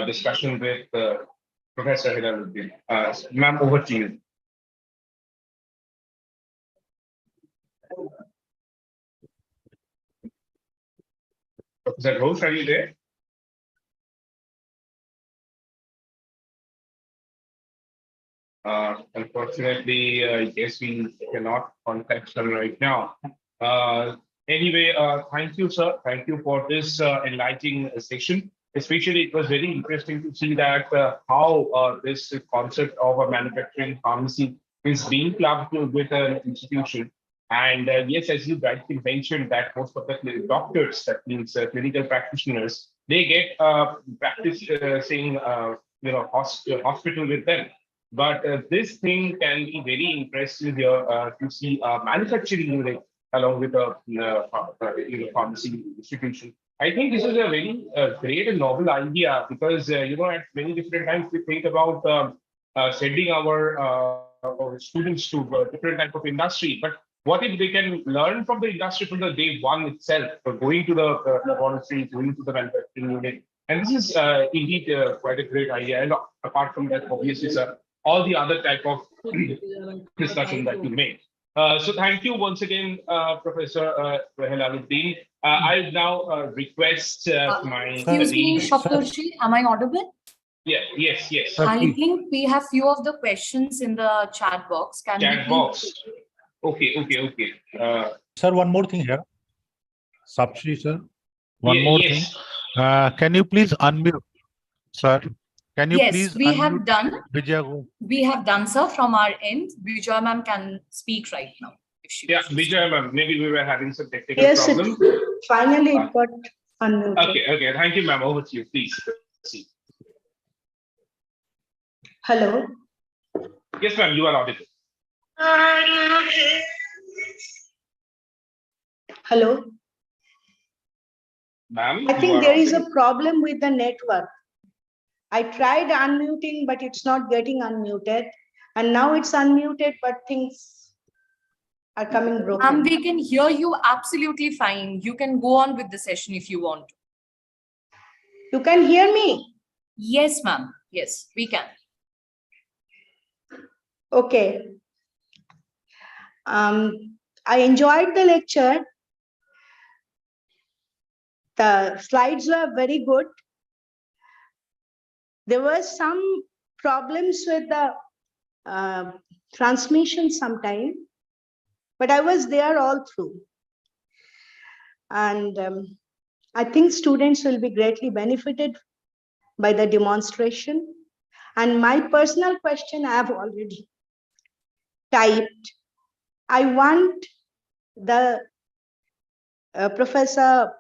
discussion with Professor Hilaluddin. Ma'am, over to you. Professor Ghosh, are you there? Unfortunately, yes, we cannot contact her right now. Anyway, thank you, sir. Thank you for this enlightening session. Especially, it was very interesting to see that how this concept of a manufacturing pharmacy is being clubbed with an institution. And yes, as you rightly mentioned, that most of the doctors, that means clinical practitioners, they get practice saying, hospital with them. But this thing can be very impressive here to see a manufacturing unit along with a pharmacy institution. I think this is a very great and novel idea because at many different times we think about sending our students to different type of industry. But what if they can learn from the industry from the day one itself, going to the laboratory, going to the manufacturing unit? And this is indeed quite a great idea. And apart from that, obviously, sir, all the other type of discussion that you made. So thank you once again, Professor Hilaluddin. I now request my excuse me, Shapurji, am I audible? Yeah, yes. I think we have few of the questions in the chat box. Can chat box? Okay. Sir, one more thing here. Sapshi, sir. One more thing. Can you please unmute, sir? Can you please we have done. Vijaya? We have done, sir, from our end. Vijaya ma'am can speak right now. Yeah, Vijaya ma'am, maybe we were having some technical problem. Finally it got unmuted. Okay. Thank you, ma'am. Over to you, please. Hello. Yes, ma'am, you are audible. Hello. Ma'am, I think there is a problem with the network. I tried unmuting, but it's not getting unmuted. And now it's unmuted, but things are coming broken. And we can hear you absolutely fine. You can go on with the session if you want. You can hear me? Yes, ma'am. Yes, we can. Okay. I enjoyed the lecture. The slides were very good. There were some problems with the transmission sometime, but I was there all through. And I think students will be greatly benefited by the demonstration. And my personal question I have already typed. I want the Professor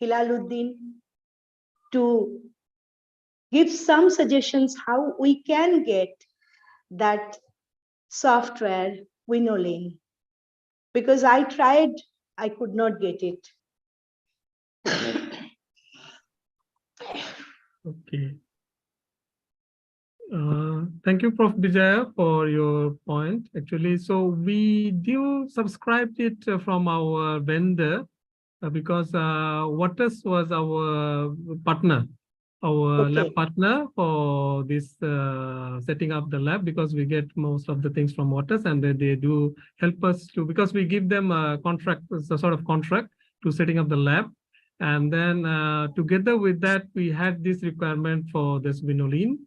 Hilaluddin to give some suggestions how we can get that software Winolin, because I tried, I could not get it. Okay. Thank you, Prof. Vijaya, for your point. Actually, so we do subscribe it from our vendor because Waters was our partner, our lab partner for this setting up the lab, because we get most of the things from Waters, and they do help us to, because we give them a contract, a sort of contract to setting up the lab. And then together with that, we had this requirement for this Winolin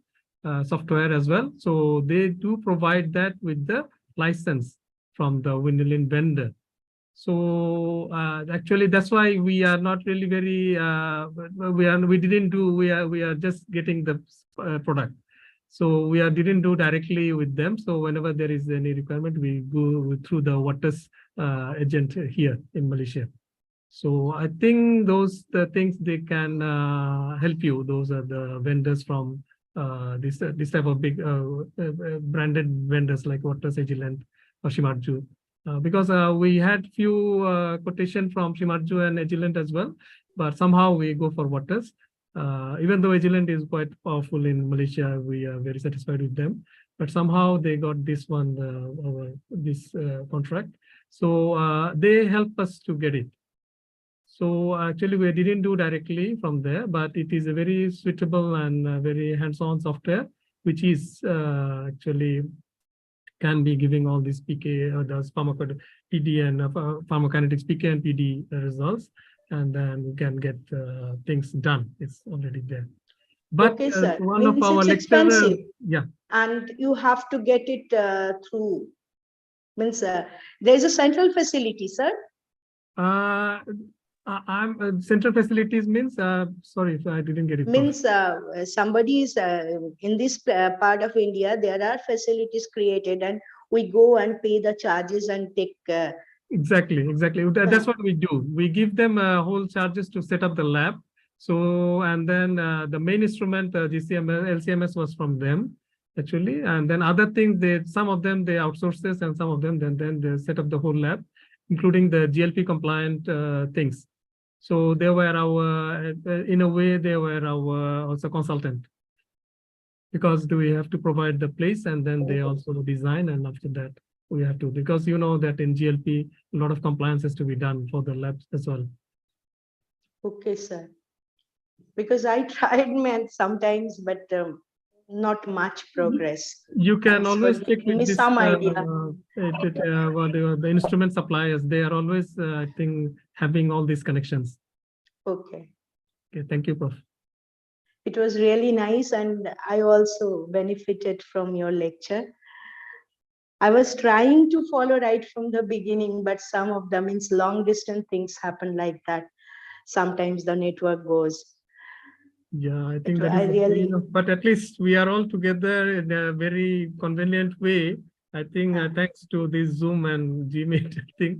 software as well. So they do provide that with the license from the Winolin vendor. So actually, that's why we are not really very we are just getting the product. So we didn't do directly with them. So whenever there is any requirement, we go through the WATERS agent here in Malaysia. So I think those the things they can help you. Those are the vendors from this type of big branded vendors like WATERS, Agilent, or Shimadzu. Because we had few quotation from Shimadzu and Agilent as well, but somehow we go for WATERS. Even though Agilent is quite powerful in Malaysia, we are very satisfied with them. But somehow they got this one, this contract. So they help us to get it. So actually, we didn't do directly from there, but it is a very suitable and very hands-on software, which is actually can be giving all these PK, the PD and pharmacokinetics PK and PD results, and then we can get things done. It's already there. But okay, sir. one of our it's lecturers, expensive. yeah, and you have to get it through. Means there is a central facility, sir. I'm central facilities means sorry if I didn't get it. Means somebody is in this part of India, there are facilities created and we go and pay the charges and take exactly that's what we do. We give them whole charges to set up the lab. So and then the main instrument GCMS LCMS was from them actually, and then other things some of them they outsource this, and some of them then they set up the whole lab, including the GLP compliant things. So they were our, in a way, they were our also consultant, because we have to provide the place and then they also design, and after that we have to, because you know that in GLP, a lot of compliance has to be done for the labs as well. Okay, sir. Because I tried sometimes, but not much progress. You can always check with this, some idea. The instrument suppliers, they are always, I think, having all these connections. Okay. Okay, thank you, Prof. It was really nice, and I also benefited from your lecture. I was trying to follow right from the beginning, but some of them means long distance things happen like that. Sometimes the network goes. Yeah, I think that is really, but at least we are all together in a very convenient way. I think thanks to this Zoom and Gmeet, I think.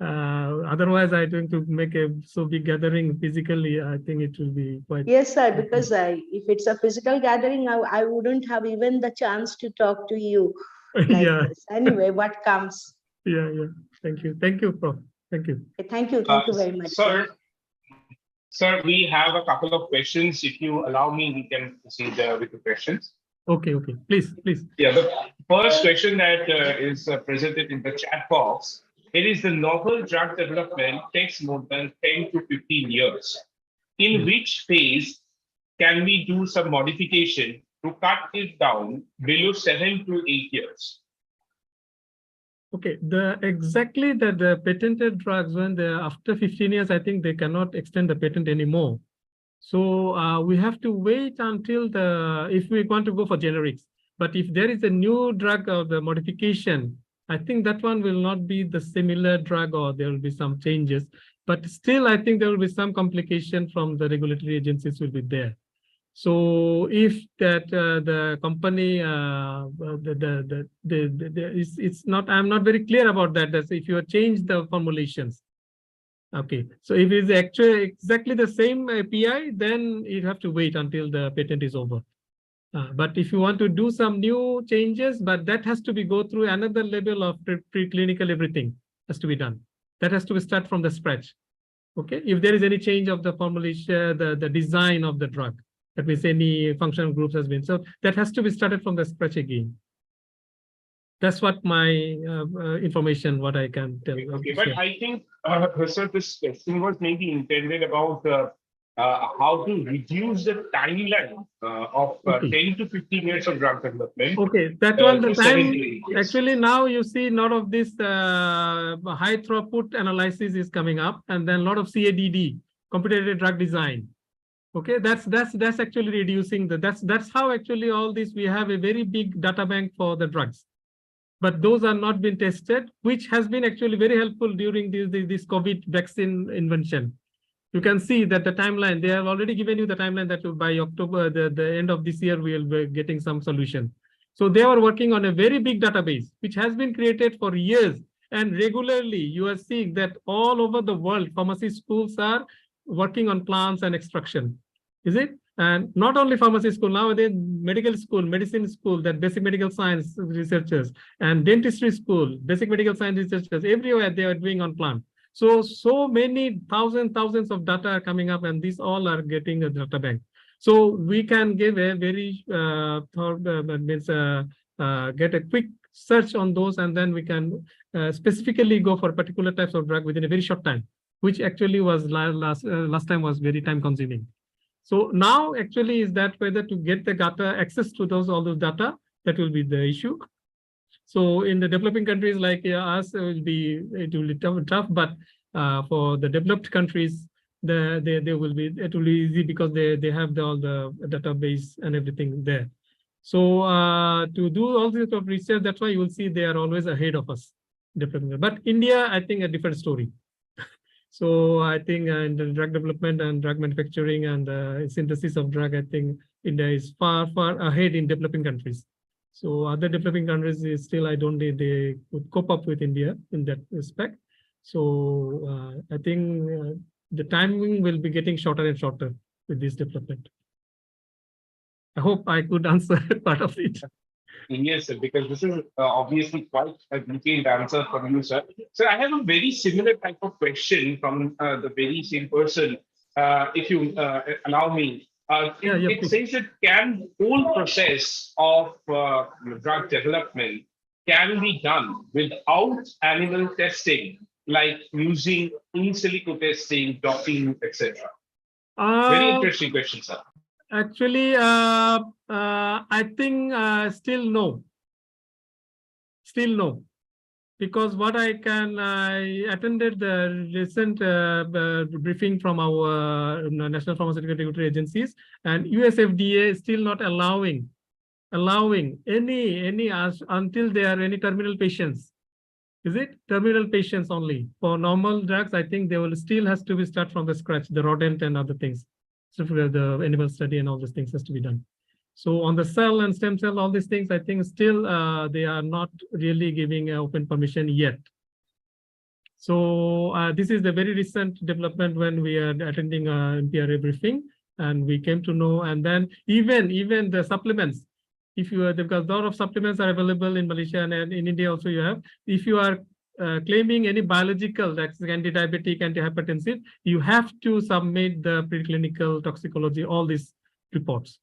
Otherwise, I think to make a so big gathering physically, I think it will be quite. Yes, sir, because if it's a physical gathering, I wouldn't have even the chance to talk to you like this. Anyway, what comes? Yeah. Thank you, Prof. Thank you. Thank you very much, sir. Sir, we have a couple of questions. If you allow me, we can proceed with the questions. Okay. Please. Yeah, the first question that is presented in the chat box, it is the novel drug development takes more than 10 to 15 years. In which phase can we do some modification to cut it down below 7 to 8 years? Okay, exactly the patented drugs, when they're after 15 years, I think they cannot extend the patent anymore. So we have to wait until if we want to go for generics. But if there is a new drug or the modification, I think that one will not be the similar drug, or there will be some changes. But still, I think there will be some complication from the regulatory agencies will be there. So if that the company, it's not, I'm not very clear about that. That's if you change the formulations. Okay, so if it's actually exactly the same API, then you have to wait until the patent is over. But if you want to do some new changes, but that has to be go through another level of preclinical, everything has to be done. That has to be start from the scratch. Okay, if there is any change of the formulation, the design of the drug. That means any functional groups has been. So that has to be started from the scratch again. That's what my information, what I can tell. Okay, but I think, sir, this question was maybe intended about how to reduce the timeline of 10 to 15 years of drug development. Okay, that one, the time, actually now you see a lot of this high throughput analysis is coming up, and then a lot of CADD, computer-aided drug design. Okay, that's actually reducing that's how actually all this, we have a very big data bank for the drugs, but those are not been tested, which has been actually very helpful during this COVID vaccine invention, You can see that the timeline, they have already given you the timeline that by October, the end of this year, we will be getting some solution. So they are working on a very big database, which has been created for years. And regularly, you are seeing that all over the world, pharmacy schools are working on plants and extraction. Is it? And not only pharmacy school, nowadays, medical school, medicine school, that basic medical science researchers, and dentistry school, basic medical science researchers, everywhere they are doing on plant. So many thousands of data are coming up, and these all are getting a data bank. So we can give a very get a quick search on those, and then we can specifically go for particular types of drug within a very short time, which actually was last time was very time consuming. So now actually is that whether to get the data access to all those data, that will be the issue. So in the developing countries like us, it will be tough, but for the developed countries, it will be easy because they have all the database and everything there. So to do all this of research, that's why you will see they are always ahead of us. But India, I think a different story. So I think in the drug development and drug manufacturing and synthesis of drug, I think India is far ahead in developing countries. So other developing countries is still, I don't think they could cope up with India in that respect. So I think the timing will be getting shorter and shorter with this development. I hope I could answer part of it. Yes, sir, because this is obviously quite a detailed answer from you, sir. So I have a very similar type of question from the very same person, if you allow me. It says that can whole process of drug development can be done without animal testing, like using in silico testing, docking, etc. Very interesting question, sir. Actually, I think still no. Still no. Because what I attended the recent briefing from our National Pharmaceutical Regulatory Agencies, and US FDA is still not allowing any until there are any terminal patients. Is it terminal patients only? For normal drugs, I think they will still has to be start from the scratch, the rodent and other things. So for the animal study and all these things has to be done. So on the cell and stem cell, all these things, I think still they are not really giving open permission yet. So this is the very recent development when we are attending NPRA briefing, and we came to know. And then even the supplements, if you are, because a lot of supplements are available in Malaysia and in India also you have. If you are claiming any biological, that's anti-diabetic, anti-hypertensive, you have to submit the preclinical toxicology, all these reports,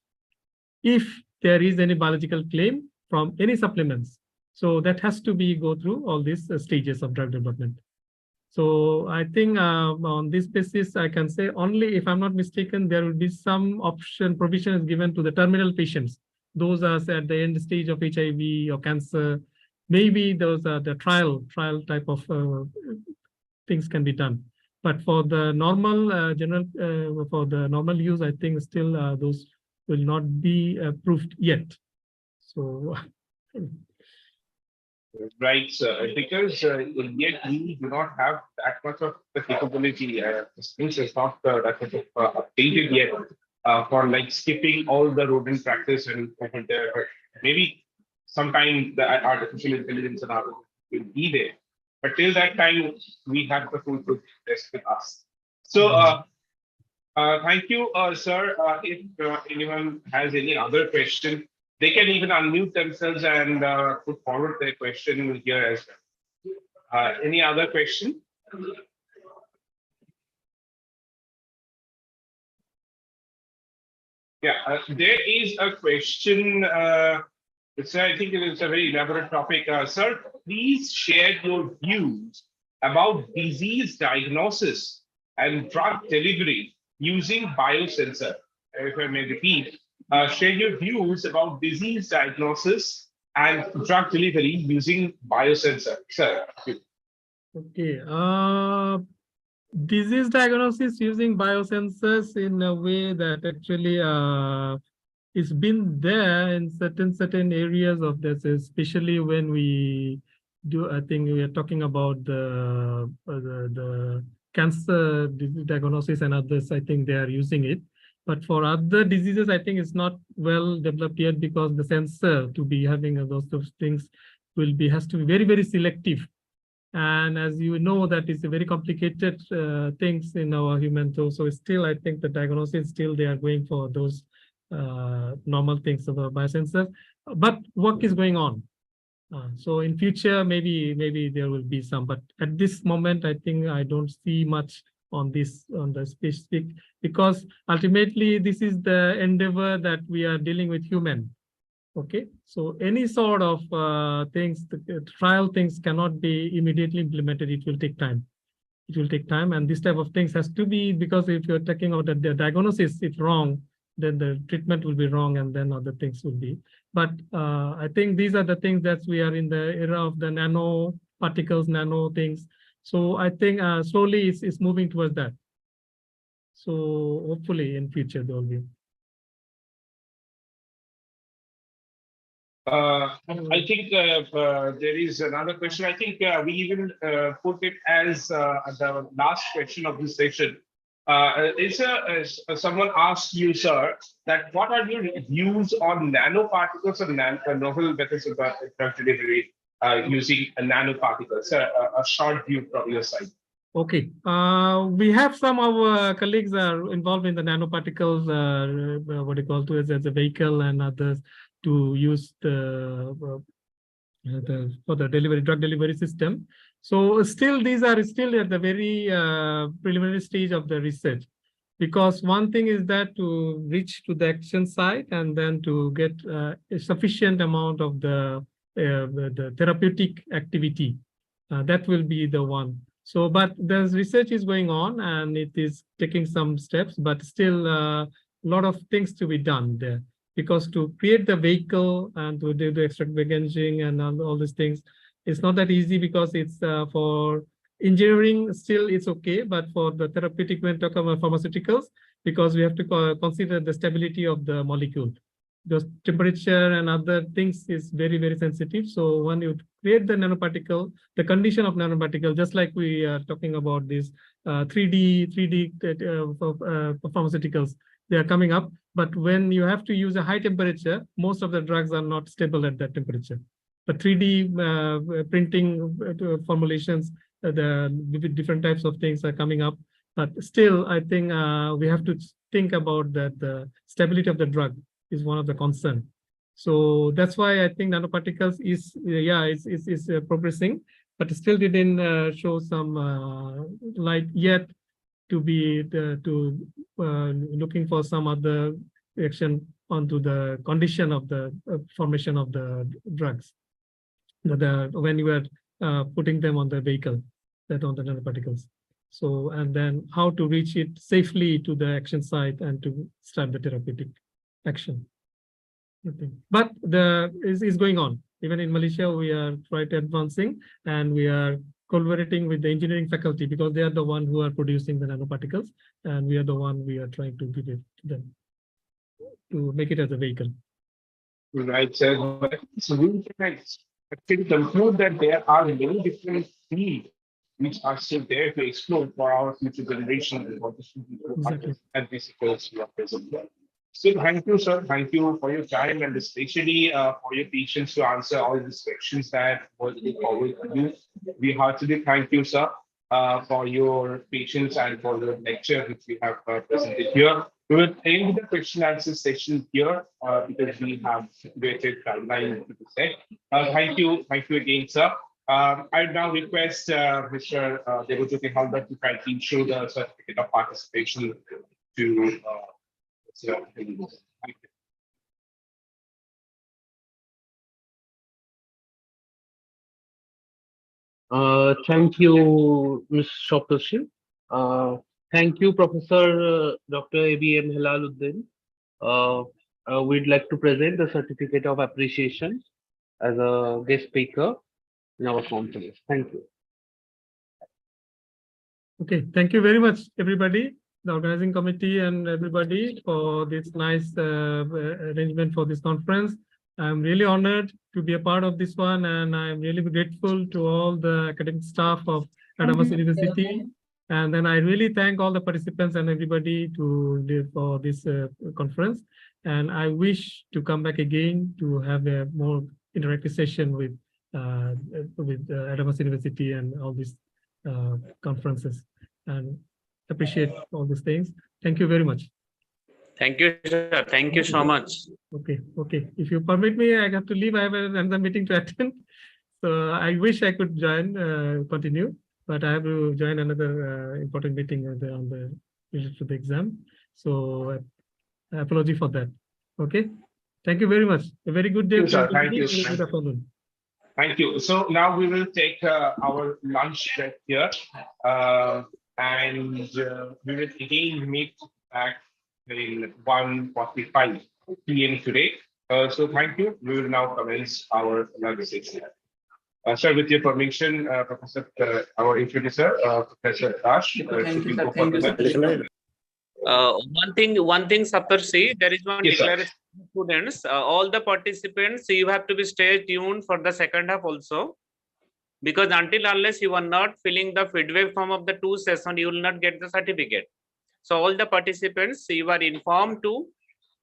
if there is any biological claim from any supplements. So that has to be go through all these stages of drug development. So I think on this basis, I can say only, if I'm not mistaken, there will be some provision is given to the terminal patients. Those are at the end stage of HIV or cancer. Maybe those are the trial type of things can be done. But for the normal for the normal use, I think still those will not be approved yet. So. Right, sir. Because yet we do not have that much of the capability. Things is not that much of updated yet for like skipping all the rodent practice and maybe sometime the artificial intelligence and all will be there. But till that time, we have the full test with us. So thank you, sir. If anyone has any other question, they can even unmute themselves and put forward their question here as well. Any other question? Yeah, there is a question. I think it is a very elaborate topic. Sir, please share your views about disease diagnosis and drug delivery using biosensor. If I may repeat, share your views about disease diagnosis and drug delivery using biosensor. Sir. Okay. Disease diagnosis using biosensors in a way that actually it's been there in certain areas of this, especially when we do. I think we are talking about the cancer diagnosis and others, I think they are using it. But for other diseases, I think it's not well developed yet, because the sensor to be having those things has to be very, very selective. And as you know, that is a very complicated things in our human toe. So still, I think the diagnosis, still they are going for those normal things of the biosensor. But work is going on. So in future, maybe there will be some. But at this moment, I think I don't see much on this, on the specific, because ultimately this is the endeavor that we are dealing with human. Okay, so any sort of things, trial things cannot be immediately implemented. It will take time. It will take time, and this type of things has to be, because if you're talking about the diagnosis, if wrong, then the treatment will be wrong, and then other things will be. But I think these are the things that we are in the era of the nano particles, nano things. So I think slowly it's moving towards that. So hopefully in future there will be. I think there is another question. I think we even put it as the last question of this session. Someone asked you, sir, that what are your views on nanoparticles and novel methods of drug delivery using nanoparticles? A short view from your side. Okay, we have some of our colleagues are involved in the nanoparticles, what you call as a vehicle, and others to use for the drug delivery system. So still, these are still at the very preliminary stage of the research, because one thing is that to reach to the action site and then to get a sufficient amount of the therapeutic activity, that will be the one. So, but the research is going on and it is taking some steps, but still a lot of things to be done there. Because to create the vehicle and to do the extract packaging and all these things, it's not that easy, because it's for engineering still it's okay, but for the therapeutic, when talk about pharmaceuticals, because we have to consider the stability of the molecule. The temperature and other things is very, very sensitive. So when you create the nanoparticle, the condition of nanoparticle, just like we are talking about this 3D pharmaceuticals, they are coming up. But when you have to use a high temperature, most of the drugs are not stable at that temperature. The 3D printing formulations, the different types of things are coming up. But still, I think we have to think about that the stability of the drug is one of the concern. So that's why I think nanoparticles is progressing, but still didn't show some light yet to be looking for some other action onto the condition of the formation of the drugs. When you are putting them on the vehicle, that on the nanoparticles. So, and then how to reach it safely to the action site and to start the therapeutic action. But is going on. Even in Malaysia, we are quite advancing, and we are collaborating with the engineering faculty, because they are the one who are producing the nanoparticles, and we are the one we are trying to give it to them to make it as a vehicle. Right, sir. So we can actually conclude that there are many different fields which are still there to explore for our future generation and for the students and basically present. So thank you, sir. Thank you for your time and especially for your patience to answer all these questions that were forward to you. We heartily thank you, sir, for your patience and for the lecture which we have presented here. We will end the question answer session here because we have waited timeline to set. Thank you again, sir. I now request Mr. Devajyoti Halder to kindly show the certificate of participation to thank you. Thank you, Ms. Shoptoshi. Thank you, Professor Dr. A.B.M. Hilaluddin. We'd like to present the certificate of appreciation as a guest speaker in our conference. Thank you. Okay, thank you very much, everybody, the organizing committee and everybody, for this nice arrangement for this conference. I'm really honored to be a part of this one, and I'm really grateful to all the academic staff of Adamas University And then I really thank all the participants and everybody for this conference. And I wish to come back again to have a more interactive session with Adamas University and all these conferences, and appreciate all these things. Thank you very much. Thank you, sir. Thank you so much. Okay. If you permit me, I have to leave. I have another meeting to attend. So I wish I could join, continue, but I have to join another important meeting related to the exam. So apology for that. Okay. Thank you very much. A very good day. Thank you, sir. Thank you. Good afternoon. Thank you. So now we will take our lunch break here, and we will again meet back in 1:45 p.m. today. So thank you. We will now commence our lunch session. Sir, with your permission, Professor, our introducer, Professor Dash. One thing, Saptarshi, there is one Yes, declaration to students. All the participants, you have to be stay tuned for the second half also, because unless you are not filling the feedback form of the 2 sessions, you will not get the certificate. So all the participants, you are informed to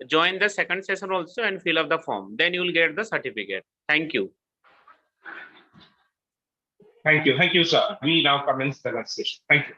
join the second session also and fill up the form. Then you will get the certificate. Thank you. Thank you, sir. We now commence the next session. Thank you.